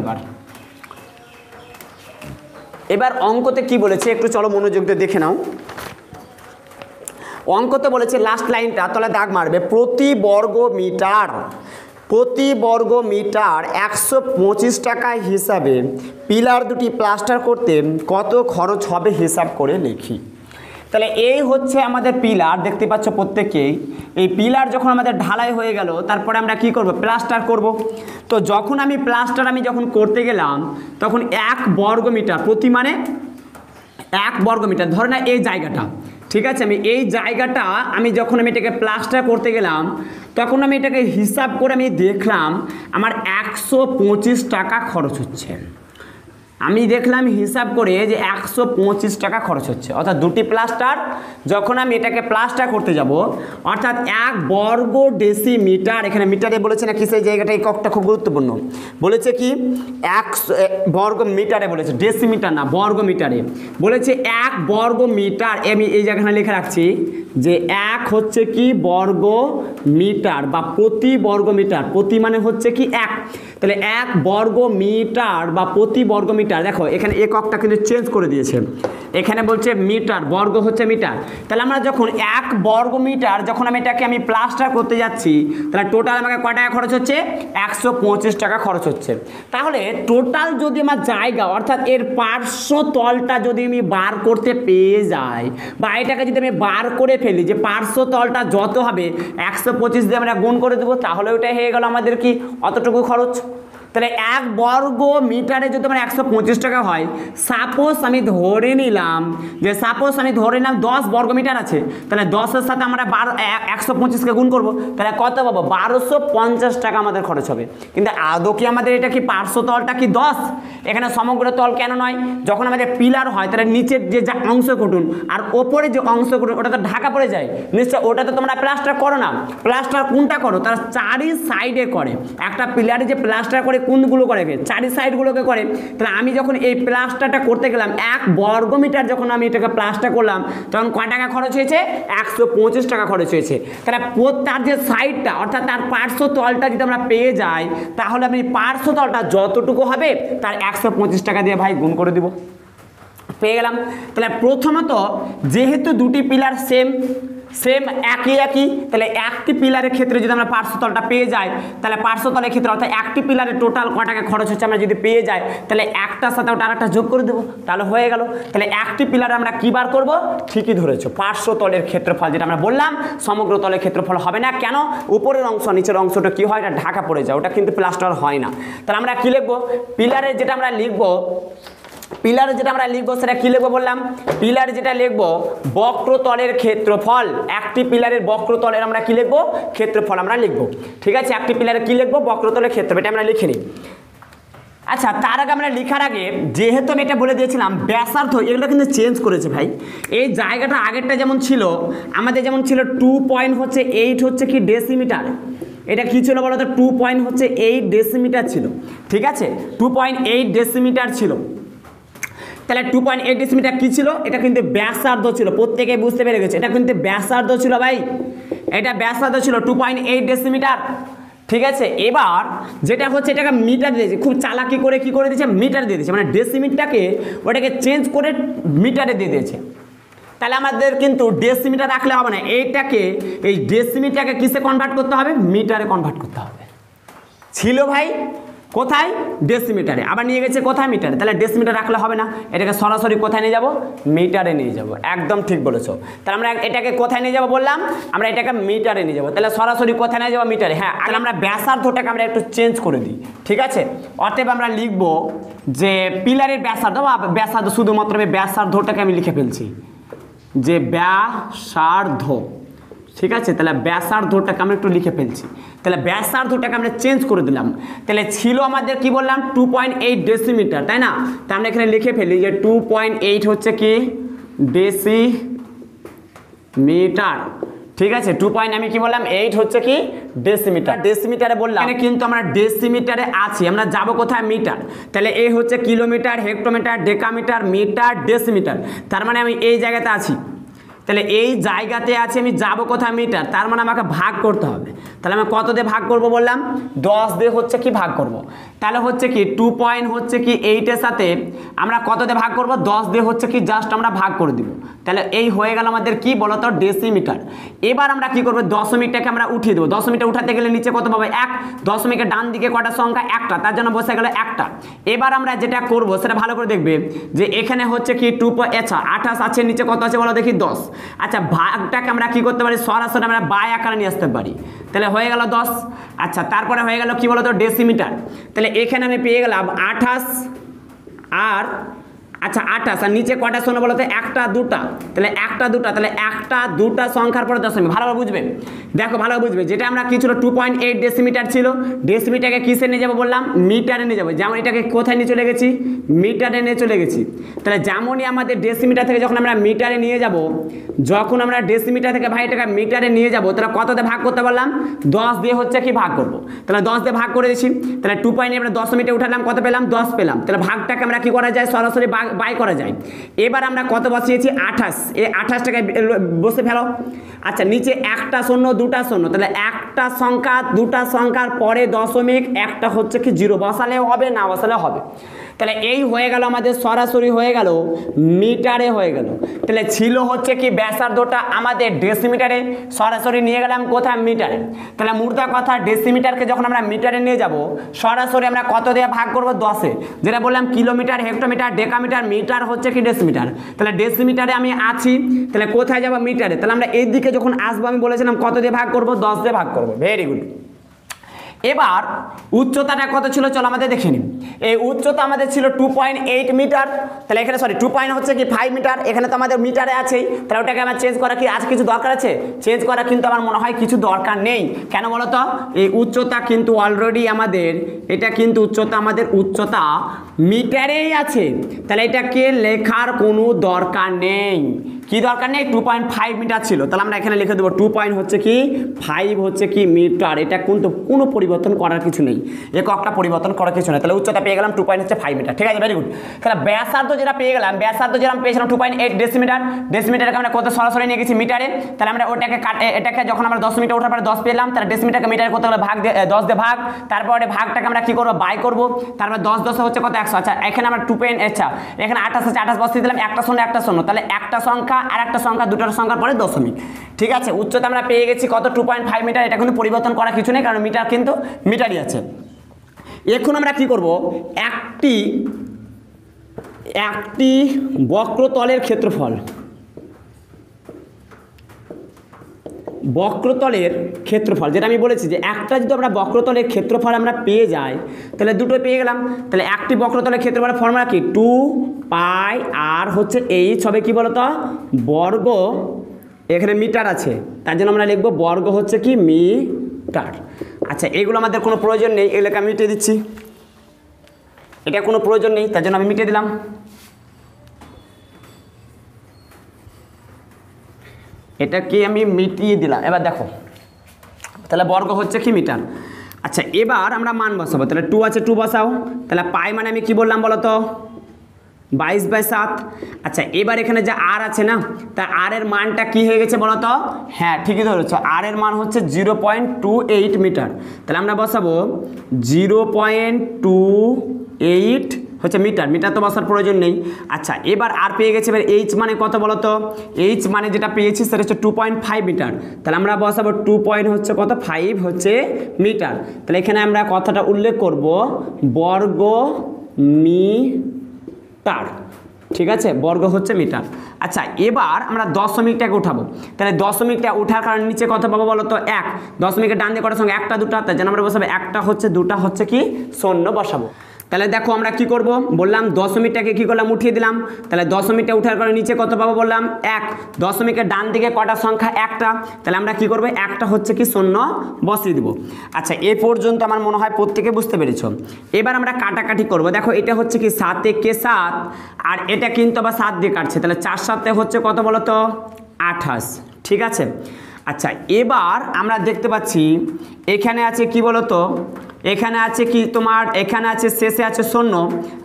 এবার অঙ্কতে কি বলেছে একটু চলো মনোযোগ দিয়ে দেখে নাও। অঙ্কতে বলেছে লাস্ট লাইনটা, তাহলে দাগ মারবে, প্রতি বর্গ মিটার 125 টাকা হিসাবে পিলার দুটি প্লাস্টার করতে কত খরচ হবে হিসাব করে লিখি। তাহলে এই হচ্ছে আমাদের পিলার, দেখতে পাচ্ছ প্রত্যেকেই। এই পিলার যখন আমাদের ঢালাই হয়ে গেল, তারপরে আমরা কি করব, প্লাস্টার করব। তো যখন আমি প্লাস্টার যখন করতে গেলাম, তখন 1 বর্গ মিটার প্রতি, মানে 1 বর্গ মিটার ধরে না এই জায়গাটা, ঠিক আছে। আমি এই জায়গাটা যখন আমি এটাকে প্লাস্টার করতে গেলাম, তখন আমি এটাকে হিসাব করে আমি দেখলাম আমার 125 টাকা খরচ হচ্ছে। আমি দেখলাম হিসাব করে যে 125 টাকা খরচ হচ্ছে। অর্থাৎ দুটি প্লাস্টার যখন আমি এটাকে প্লাস্টার করতে যাব, অর্থাৎ 1 বর্গ ডেসিমিটার, এখানে মিটারে বলেছে না কি, সেই জায়গাটা এককটা খুব গুরুত্বপূর্ণ, বলেছে কি 100 বর্গ মিটারে বলেছে, ডেসিমিটার না, বর্গ মিটারে বলেছে 1 বর্গ মিটার। আমি এই জায়গাটা লিখে রাখছি যে 1 হচ্ছে কি বর্গ মিটার বা প্রতি বর্গ মিটার, প্রতি মানে হচ্ছে কি 1, তাহলে 1 বর্গ মিটার বা প্রতি বর্গ মিটার মিটার, দেখো এখানে এককটা কিন্তু চেঞ্জ করে দিয়েছে, এখানে বলছে মিটার, বর্গ হচ্ছে মিটার। তাহলে আমরা যখন 1 বর্গ মিটার যখন এটাকে আমি প্লাস্টার করতে যাচ্ছি, তাহলে টোটাল আমাকে কয় টাকা খরচ হচ্ছে? 125 টাকা খরচ হচ্ছে। তাহলে টোটাল যদি আমার জায়গা অর্থাৎ এর পার্শ্ব তলটা যদি আমি বার করতে পেয়ে যাই, বা এটাকে যদি আমি বার করে ফেলি যে পার্শ্ব তলটা যত হবে 125 দিয়ে আমরা গুণ করে দেবো, তাহলে ওইটা হয়ে গেল আমাদের কি অতটুকু খরচ। তাহলে 1 বর্গ মিটারে যদি আমার 125 টাকা হয়, সাপোজ আমি ধরে নিলাম 10 বর্গ মিটার আছে, তাহলে 10-এর সাথে আমরা 125কে গুণ করবো, তাহলে কত পাবো? 1250 টাকা আমাদের খরচ হবে। কিন্তু আদৌ কি আমাদের এটা কি পার্শ্ব তলটা কি 10? এখানে সমগ্র তল কেন নয়? যখন আমাদের পিলার হয় তাহলে নিচের যে অংশ কুটুন আর ওপরে যে অংশ কুটুন ওটা তো ঢাকা পড়ে যায়, নিশ্চয় ওটা তো তোমরা প্লাস্টার করো না। প্লাস্টার কোনটা করো? তারা চারি সাইডে করে। একটা পিলারে যে প্লাস্টার করে কোনগুলো করে? চারি সাইডগুলোকে করে। তাহলে আমি যখন এই প্লাস্টারটা করতে গেলাম 1 বর্গ মিটার যখন আমি এটাকে প্লাস্টার করলাম, তখন কয় টাকা খরচ হয়েছে? 125 টাকা খরচ হয়েছে। তাহলে তার যে সাইডটা অর্থাৎ তার পার্শ্ব তলটা যদি আমরা পেয়ে যাই, তাহলে আমি পার্শ্ব তলটা যতটুকু হবে তার 125 টাকা দিয়ে ভাই গুণ করে দিব, পেয়ে গেলাম। তাহলে প্রথমত যেহেতু দুটি পিলার সেম একই, তাহলে একটি পিলারের ক্ষেত্রে যদি আমরা পার্শ্বতলটা পেয়ে যাই, তাহলে পার্শ্বতলের ক্ষেত্রে অর্থাৎ একটি পিলারের টোটাল কত টাকা খরচ হচ্ছে আমরা যদি পেয়ে যাই, তাহলে একটার সাথে ওটা আরেকটা যোগ করে দেবো, তাহলে হয়ে গেল। তাহলে একটি পিলারে আমরা কী বার করবো? ঠিকই ধরেছো, পার্শ্বতলের ক্ষেত্রফল, যেটা আমরা বললাম সমগ্র তলের ক্ষেত্রফল হবে না। কেন? উপরের অংশ নিচের অংশটা কি হয়? এটা ঢাকা পড়ে যায়, ওটা কিন্তু প্লাস্টার হয় না। তাহলে আমরা কী লিখবো? পিলারের যেটা আমরা লিখবো সেটা কি লিখবো বললাম? পিলার যেটা লিখবো বক্রতলের ক্ষেত্রফল, একটি পিলারের বক্রতলের আমরা কি লিখবো? ক্ষেত্রফল আমরা লিখবো। ঠিক আছে, একটি পিলারে কি লিখবো? বক্রতলের ক্ষেত্রফল, এটা আমরা লিখে নিই। আচ্ছা, তার আগে আমরা লেখার আগে যেহেতু আমি এটা বলে দিয়েছিলাম ব্যাসার্ধ, এগুলো কিন্তু চেঞ্জ করেছে ভাই। এই জায়গাটা আগেরটা যেমন ছিল, আমাদের যেমন ছিল 2.8 হচ্ছে কি ডেসিমিটার, এটা কি ছিল বলো তো? 2.8 ডেসিমিটার ছিল। ঠিক আছে, 2.8 ডেসিমিটার ছিল। তাহলে 2.8 ডেসিমিটার কী ছিল? এটা কিন্তু ব্যাসার্ধ ছিল, প্রত্যেকে বুঝতে পেরে গেছে, এটা কিন্তু ব্যাসার্ধ ছিল ভাই, এটা ব্যাসার্ধ ছিল 2.8 ডেসিমিটার। ঠিক আছে, এবার যেটা হচ্ছে এটাকে মিটার দিয়েছে, খুব চালাকি করে কি করে দিয়েছে? মিটার দিয়ে দিয়েছে, মানে ডেসিমিটারকে ওটাকে চেঞ্জ করে মিটারে দিয়ে দিয়েছে। তাহলে আমাদের কিন্তু ডেসিমিটার রাখলে হবে না, এই ডেসিমিটারকে কিসে কনভার্ট করতে হবে? মিটারে কনভার্ট করতে হবে। ছিল ভাই কোথায়? ডেসিমিটারে, আবার নিয়ে গেছে কোথায়? মিটারে। তাহলে ডেসিমিটার রাখলে হবে না, এটাকে সরাসরি কোথায় নিয়ে যাব? মিটারে নিয়ে যাব। একদম ঠিক বলেছো। তাহলে আমরা এটাকে কোথায় নিয়ে যাব বললাম? আমরা এটাকে মিটারে নিয়ে যাব। তাহলে সরাসরি কোথায় নিয়ে যাব? মিটারে। হ্যাঁ, তাহলে আমরা ব্যাসার্ধটাকে আমরা একটু চেঞ্জ করে দিই। ঠিক আছে, অতএব আমরা লিখব যে পিলারের ব্যাসার্ধ, বা ব্যাসার্ধ শুধুমাত্র আমি ব্যাসার্ধটাকে আমি লিখে ফেলছি যে ব্যাসার্ধ। ঠিক আছে, তাহলে ব্যাসার্ধটাকে আমরা একটু লিখে ফেলছি। তাহলে ব্যাসার্ধটাকে আমরা চেঞ্জ করে দিলাম। তাহলে ছিল আমাদের কি বললাম? 2.8 ডেসিমিটার, তাই না? তা আমরা এখানে লিখে ফেলি যে 2.8 হচ্ছে কি ডেসিমিটার। ঠিক আছে, 2. আমি কি বললাম? 8 হচ্ছে কি ডেসিমিটার। ডেসিমিটারে বললাম, এখানে কিন্তু আমরা ডেসিমিটারে আছি, আমরা যাব কোথায়? মিটার। তাহলে এই হচ্ছে kilometre, hectometre, decametre, metre, decimetre. তার মানে আমি এই জায়গাতে আছি, তাহলে এই জায়গাতে আছে, আমি যাব কোথায়? মিটার। তার মানে আমাকে ভাগ করতে হবে। তাহলে আমি কত দিয়ে ভাগ করব বললাম? 10 দিয়ে হচ্ছে কি ভাগ করব। তাহলে হচ্ছে কি 2. হচ্ছে কি 8-এর সাথে আমরা কত দিয়ে ভাগ করব? 10 দিয়ে হচ্ছে কি জাস্ট আমরা ভাগ করে দিব। তাহলে এই হয়ে গেল আমাদের কি বলতো? ডেসিমিটার। এবার আমরা কি করব? দশমিকটাকে আমরা উঠিয়ে দেবো। দশমিকটা উঠাতে গেলে নিচে কত পাবো? 1। দশমিকের ডান দিকে কটা সংখ্যা? একটা, তার জন্য বসে গেল একটা। এবার আমরা যেটা করব সেটা ভালো করে দেখবে যে এখানে হচ্ছে কি 28 আছে, নিচে কত আছে বলো দেখি? 10। আচ্ছা, ভাগটাকে আমরা কি করতে পারি? সরাসরি আমরা বাই আকারে নিয়ে আসতে পারি। তাহলে হয়ে গেল 10। আচ্ছা, তারপরে হয়ে গেল কি বলতো? ডেসিমিটার। তাহলে এখানে আমি পেয়ে গেলাম 28 আর আচ্ছা 28 আর নিচে কটা শোনো বলো তো? একটা দুটা, তাহলে একটা দুটা, তাহলে একটা দুটা সংখ্যার পরে দশমিক। ভালোভাবে বুঝবে, দেখো ভালোভাবে বুঝবে। যেটা আমরা কি ছিল 2.8 ডেসিমিটার ছিল, ডেসিমিটারকে কিসে নিয়ে যাবো বললাম? মিটারে নিয়ে যাবো। যেমন এটাকে কোথায় নিয়ে চলে গেছি? মিটারে নিয়ে চলে গেছি। তাহলে যেমনই আমাদের ডেসিমিটার থেকে যখন আমরা মিটারে নিয়ে যাব, যখন আমরা ডেসিমিটার থেকে ভাই এটাকে মিটারে নিয়ে যাব, তাহলে কততে ভাগ করতে পারলাম? 10 দিয়ে হচ্ছে কি ভাগ করব। তাহলে 10 দিয়ে ভাগ করে দিচ্ছি। তাহলে 2. আমরা দশমিকে উঠালাম, কত পেলাম? 10 পেলাম। তাহলে ভাগটাকে আমরা কি করা যায়? সরাসরি বাই করা যায়। এবার আমরা কত বসিয়েছি? 28। এই 28 টাকায় বসে ফেলো। আচ্ছা, নিচে একটা শূন্য দুটা শূন্য, তাহলে একটা সংখ্যা দুটা সংখ্যার পরে দশমিক, একটা হচ্ছে কি 0। বসালে হবে, না বসালে হবে। তাহলে এই হয়ে গেল আমাদের সরাসরি হয়ে গেল মিটারে হয়ে গেল। তাহলে ছিল হচ্ছে কি ব্যাসার্ধটা আমাদের ডেসিমিটারে, সরাসরি নিয়ে গেলাম কোথায় মিটারে। তাহলে মূর্ধা কথা ডেসিমিটারকে যখন আমরা মিটারে নিয়ে যাব সরাসরি আমরা কত দিয়ে ভাগ করব 10-এ, যেটা বললাম কিলোমিটার, হেক্টোমিটার, ডেকামিটার, মিটার হচ্ছে কি ডেসিমিটার। তাহলে ডেসিমিটারে আমি আছি, তাহলে কোথায় যাব মিটারে। তাহলে আমরা এই দিকে যখন আসবো আমি বলেছিলাম কত দিয়ে ভাগ করব 10 দিয়ে ভাগ করব। Very good. এবার উচ্চতাটা কত ছিল চলো আমাদের দেখে নিই। এই উচ্চতা আমাদের ছিল 2.8 মিটার। তাহলে এখানে সরি 2 হচ্ছে কি 5 মিটার, এখানে তো আমাদের মিটারে আছেই। তাহলে ওটাকে আমার চেঞ্জ করা কি আজ কিছু দরকার আছে? চেঞ্জ করা কিন্তু আমার মনে হয় কিছু দরকার নেই। কেন বলো তো? এই উচ্চতা কিন্তু অলরেডি আমাদের, এটা কিন্তু উচ্চতা আমাদের উচ্চতা মিটারেই আছে, তাহলে এটাকে লেখার কোনো দরকার নেই। কি দরকার নেই? 2.5 মিটার ছিল, তাহলে আমরা এখানে লিখে দেবো 2 হচ্ছে কি 5 হচ্ছে কি মিটার। এটা কিন্তু কোনো পরিবর্তন করার কিছু নেই, এককটা পরিবর্তন করার কিছু নেই। তাহলে উচ্চতা পেয়ে গেলাম 2 হচ্ছে 5 মিটার। ঠিক আছে, ভেরি গুড। তাহলে ব্যাসার্ধ যেটা পেয়ে গেলাম, ব্যাসার্ধ যেটা পেয়েছিলাম 2.8 ডেসিমিটার, ডেসিমিটারকে আমরা কত সরাসরি নিয়ে গেছি মিটারে। তাহলে আমরা ওটাকে এটাকে যখন আমরা 10 মিটার ওঠার পরে 10 পেলাম, তাহলে ডেসিমিটারকে মিটারে করতে হলে ভাগ 10 দিয়ে ভাগ, তারপরে ভাগটাকে আমরা কি করবো বাই করবো, তারপরে 10 হচ্ছে কত 100। আচ্ছা এখানে আমরা 2 আচ্ছা এখানে 28 আছে, 28 বসিয়ে দিলাম, একটা শূন্য একটা শূন্য, তাহলে একটা সংখ্যা আর একটা সংখ্যা, দুটোর সংখ্যার পরে দশমিক। ঠিক আছে, উচ্চতা আমরা পেয়ে গেছি কত 2.5 মিটার। এটা কিন্তু পরিবর্তন করা কিছু নেই, কারণ মিটার কিন্তু মিটারই আছে। এখন আমরা কি করব, একটি বক্রতলের ক্ষেত্রফল, বক্রতলের ক্ষেত্রফল যেটা আমি বলেছি যে একটা যদি আমরা বক্রতলের ক্ষেত্রফল আমরা পেয়ে যাই তাহলে দুটো পেয়ে গেলাম। তাহলে একটি বক্রতলের ক্ষেত্রফলের ফর্মুলা কি 2π আর হচ্ছে এইচ হবে কি বলতো বর্গ, এখানে মিটার আছে তার জন্য আমরা লিখবো বর্গ হচ্ছে কি মিটার। আচ্ছা এগুলো আমাদের কোনো প্রয়োজন নেই, এগুলোকে আমি মিটিয়ে দিচ্ছি, এটা কোনো প্রয়োজন নেই তার জন্য আমি মিটিয়ে দিলাম। এটাকে আমি মিটিয়ে দিলাম। এবার দেখো তাহলে বর্গ হচ্ছে কি মিটার। আচ্ছা এবার আমরা মান বসাবো, তাহলে 2 আছে 2 বসাও, তাহলে পাই মানে আমি কি বললাম বলো তো 22/7। আচ্ছা এবার এখানে যে আর আছে না, তা আর এর মানটা কি হয়ে গেছে বলো তো, হ্যাঁ ঠিকই ধরেছ, আর এর মান হচ্ছে 0.28 মিটার। তাহলে আমরা বসাবো 0.28 হচ্ছে মিটার, মিটার তো বসার প্রয়োজন নেই। আচ্ছা এবার আর পেয়ে গেছে, এবার এইচ মানে কত বলো তো, এইচ মানে যেটা পেয়েছি সেটা হচ্ছে 2.5 মিটার। তাহলে আমরা বসাবো 2 হচ্ছে কত 5 হচ্ছে মিটার। তাহলে এখানে আমরা কথাটা উল্লেখ করব বর্গ মিটার। ঠিক আছে, বর্গ হচ্ছে মিটার। আচ্ছা এবার আমরা দশমিকটাকে উঠাবো, তাহলে দশমিকটা উঠার কারণে নিচে কত পাবো বলো তো 1, দশমিকের ডান দিকে কটার সঙ্গে একটা দুটা, তাই জন্য আমরা বসাবো একটা হচ্ছে দুটা হচ্ছে কি শূন্য বসাবো। তাহলে দেখো আমরা কি করব, বললাম দশমিকটাকে কি করলাম উঠিয়ে দিলাম, তাহলে দশমিকটা উঠার কারণে নিচে কত পাবো বললাম 1, দশমিকের ডান দিকে কটা সংখ্যা একটা, তাহলে আমরা কি করব একটা হচ্ছে কি শূন্য বসিয়ে দিব। আচ্ছা এ পর্যন্ত আমার মনে হয় প্রত্যেকে বুঝতে পেরেছ। এবার আমরা কাটাকাটি করব, দেখো এটা হচ্ছে কি 7 একে 7 আর এটা কিন্তু আবার 7 দিয়ে কাটছে, তাহলে 4 7 হচ্ছে কত বলো তো 28। ঠিক আছে, আচ্ছা এবার আমরা দেখতে পাচ্ছি এখানে আছে কি বলো তো, এখানে আছে কি তোমার, এখানে আছে শেষে আছে শূন্য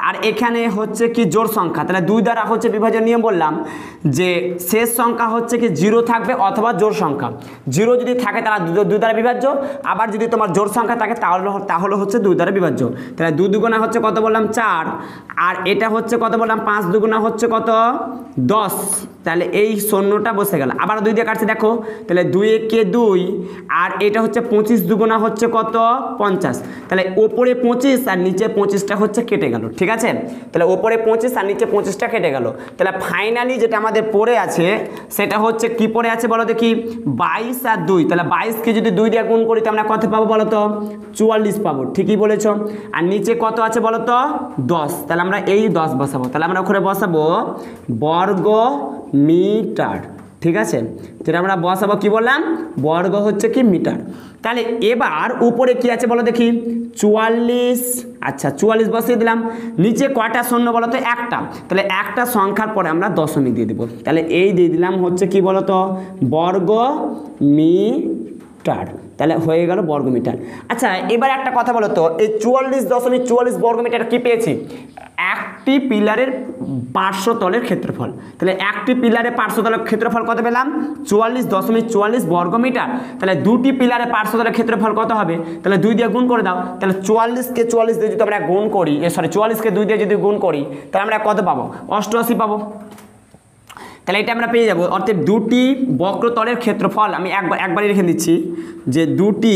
আর এখানে হচ্ছে কি জোড় সংখ্যা, তাহলে 2 দ্বারা হচ্ছে বিভাজন নিয়ম বললাম যে শেষ সংখ্যা হচ্ছে কি 0 থাকবে অথবা জোড় সংখ্যা, 0 যদি থাকে তাহলে 2 দ্বারা বিভাজ্য, আবার যদি তোমার জোড় সংখ্যা থাকে তাহলে হচ্ছে 2 দ্বারা বিভাজ্য। তাহলে 2 দুগুণা হচ্ছে কত বললাম 4 আর এটা হচ্ছে কত বললাম 5 দুগুণা হচ্ছে কত 10, তাহলে এই শূন্যটা বসে গেল। আবার 2 দিয়ে কাটছে দেখো, তাহলে 2 একে 2 আর এটা হচ্ছে 25 দুগুণা হচ্ছে কত 50, তাহলে ওপরে 25 আর নিচে 25টা হচ্ছে কেটে গেল। ঠিক আছে, তাহলে ওপরে 25 আর নিচে 25টা কেটে গেল। তাহলে ফাইনালি যেটা আমাদের পড়ে আছে সেটা হচ্ছে কি পড়ে আছে বলো দেখি 22 আর 2, তাহলে 22কে যদি 2 দিয়ে গুণ করি তো আমরা কত পাবো বলো তো 44 পাবো। ঠিকই বলেছ, আর নিচে কত আছে বলো তো 10, তাহলে আমরা এই 10 বসাবো, তাহলে আমরা ওখানে বসাবো বর্গ মিটার। ঠিক আছে, যেটা আমরা বসাবো কি বললাম বর্গ হচ্ছে কি মিটার। তাহলে এবার উপরে কি আছে বলো দেখি 44, আচ্ছা 44 বসিয়ে দিলাম, নিচে কয়টা শূন্য বলো তো একটা, তাহলে একটা সংখ্যার পরে আমরা দশমিক দিয়ে দেবো, তাহলে এই দিয়ে দিলাম হচ্ছে কি বলো তো বর্গ মিটার, তাহলে হয়ে গেল বর্গ মিটার। আচ্ছা এবার একটা কথা বলো তো, এই 44.44 বর্গ মিটার কি পেয়েছি, একটি পিলারের পার্শ্বতলের ক্ষেত্রফল। তাহলে একটি পিলারের পার্শ্বতলের ক্ষেত্রফল কত পেলাম? 44.44 বর্গমিটার। তাহলে দুটি পিলারের পার্শ্বতলের ক্ষেত্রফল কত হবে? তাহলে 2 দিয়ে গুণ করে দাও। তাহলে 44কে 44 দিয়ে যদি আমরা গুণ করি, 44কে 2 দিয়ে যদি গুণ করি, তাহলে আমরা কত পাবো? 88 পাবো। তাহলে এটা আমরা পেয়ে যাব। অর্থাৎ দুটি বক্রতলের ক্ষেত্রফল, আমি একবারই রেখে দিচ্ছি যে দুটি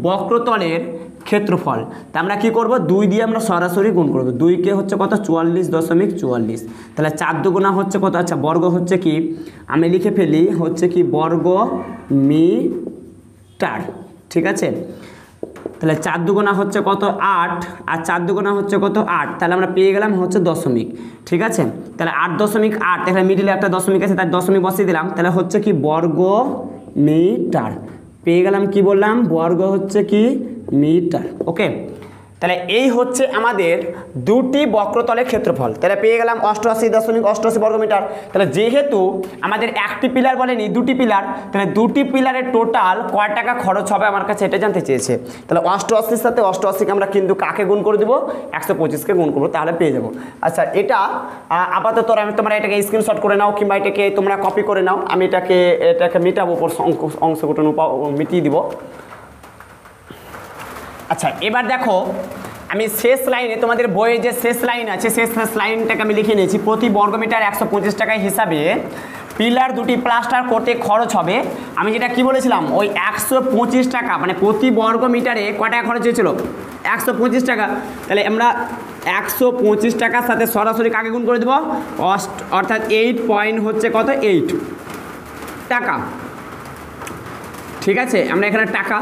বক্রতলের ক্ষেত্রফল। তা আমরা কি করব? 2 দিয়ে আমরা সরাসরি গুণ করব। 2কে হচ্ছে কত? 44.44। তাহলে 4 দুগুণা হচ্ছে কত? আচ্ছা, বর্গ হচ্ছে কি, আমি লিখে ফেলি হচ্ছে কি বর্গ মিটার। ঠিক আছে, তাহলে 4 দুগুণা হচ্ছে কত? 8, আর 4 দুগুণা হচ্ছে কত? 8। তাহলে আমরা পেয়ে গেলাম হচ্ছে দশমিক। ঠিক আছে, তাহলে 8.8, এখানে মিডিলে একটা দশমিক আছে, তার দশমিক বসিয়ে দিলাম। তাহলে হচ্ছে কি বর্গ মিটার। পেয়ে গেলাম কি বললাম? বর্গ হচ্ছে কি মিটার। ওকে, তাহলে এই হচ্ছে আমাদের দুটি বক্রতলের ক্ষেত্রফল। তাহলে পেয়ে গেলাম 88.88 বর্গমিটার। তাহলে যেহেতু আমাদের একটি পিলার বলেনি, দুটি পিলার, তাহলে দুটি পিলারের টোটাল কয় টাকা খরচ হবে আমার কাছে এটা জানতে চেয়েছে। তাহলে 88-র সাথে 88কে আমরা কিন্তু কাকে গুণ করে দেবো? 125কে গুণ করবো, তাহলে পেয়ে যাবো। আচ্ছা, এটা আপাতত তোমরা এটাকে স্ক্রিনশট করে নাও, কিংবা এটাকে তোমরা কপি করে নাও। আমি এটাকে মিটাবো, উপর অংশগঠন মিটিয়ে দিব। আচ্ছা, এবার দেখো আমি শেষ লাইনে, তোমাদের বইয়ে যে শেষ লাইন আছে, শেষ লাইনটাকে আমি লিখে নিয়েছি। প্রতি বর্গমিটার 125 টাকা হিসাবে পিলার দুটি প্লাস্টার করতে খরচ হবে। আমি যেটা কি বলেছিলাম, ওই 125 টাকা, মানে প্রতি বর্গমিটারে কয় টাকা খরচ হয়েছিল? 125 টাকা। তাহলে আমরা 125 টাকার সাথে সরাসরি কাকে গুণ করে দেবো? অর্থাৎ 8 পয়েন্ট হচ্ছে কত? 8 টাকা। ঠিক আছে, আমরা এখানে টাকা।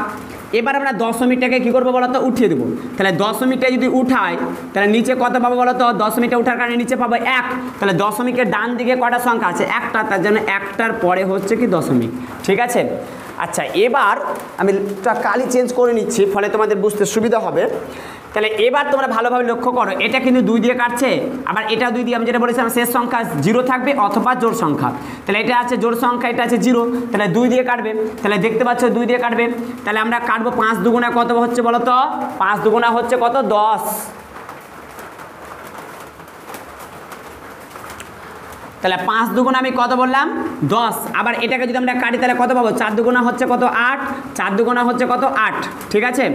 এবার আমরা দশমিকটাকে কী করবো বলো তো? উঠিয়ে দেবো। তাহলে দশমিকটা যদি উঠাই, তাহলে নিচে কত পাবো বলো তো? দশমিকটা উঠার কারণে নিচে পাবো 1। তাহলে দশমিকের ডান দিকে কটা সংখ্যা আছে? একটা, তার জন্য একটার পরে হচ্ছে কি দশমিক। ঠিক আছে, আচ্ছা এবার আমি কালি চেঞ্জ করে নিচ্ছি, ফলে তোমাদের বুঝতে সুবিধা হবে। তাহলে এবার তোমরা ভালোভাবে লক্ষ্য করো, এটা কিন্তু 2 দিয়ে কাটছে, আবার এটা 2 দিয়ে, আমি যেটা বলেছিলাম শেষ সংখ্যা 0 থাকবে অথবা জোড় সংখ্যা। তাহলে এটা আছে জোড় সংখ্যা, এটা আছে 0, তাহলে 2 দিয়ে কাটবে। তাহলে দেখতে পাচ্ছ 2 দিয়ে কাটবে। তাহলে আমরা কাটবো 5 দুগুণা কত হচ্ছে বলো তো? 5 দুগুণা হচ্ছে কত? 10। তাহলে 5 দুগুণা আমি কত বললাম? 10। আবার এটাকে যদি আমরা কাটি তাহলে কত পাবো? 4 দুগুণা হচ্ছে কত? 8। 4 দুগুণা হচ্ছে কত? 8। ঠিক আছে,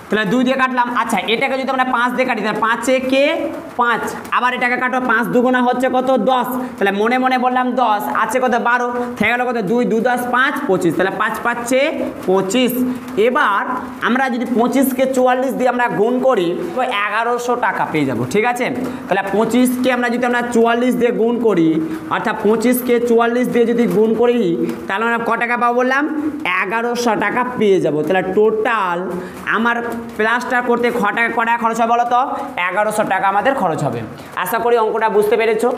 তাহলে 2 দিয়ে কাটলাম। আচ্ছা, এটাকে যদি আমরা 5 দিয়ে কাটি, তাহলে 5 একে 5। আবার এটাকে কাটো, 5 দুগুণা হচ্ছে কত? 10। তাহলে মনে মনে বললাম 10, আছে কত? 12, থেকে গেল কত? 2 2 10 5 25। তাহলে 5 5 25। এবার আমরা যদি 25কে 44 দিয়ে আমরা গুণ করি, তো 1100 টাকা পেয়ে যাব। ঠিক আছে, তাহলে 25কে আমরা 44 দিয়ে গুণ করি, অর্থাৎ 25কে 44 দিয়ে যদি গুণ করি, তাহলে আমরা ক টাকা পাবো বললাম? 1100 টাকা পেয়ে যাব। তাহলে টোটাল আমার প্লাস্টার করতে কটা খরচ হবে বলো তো? 1100 টাকা আমাদের খরচ হবে। আশা করি অঙ্কটা বুঝতে পেরেছো।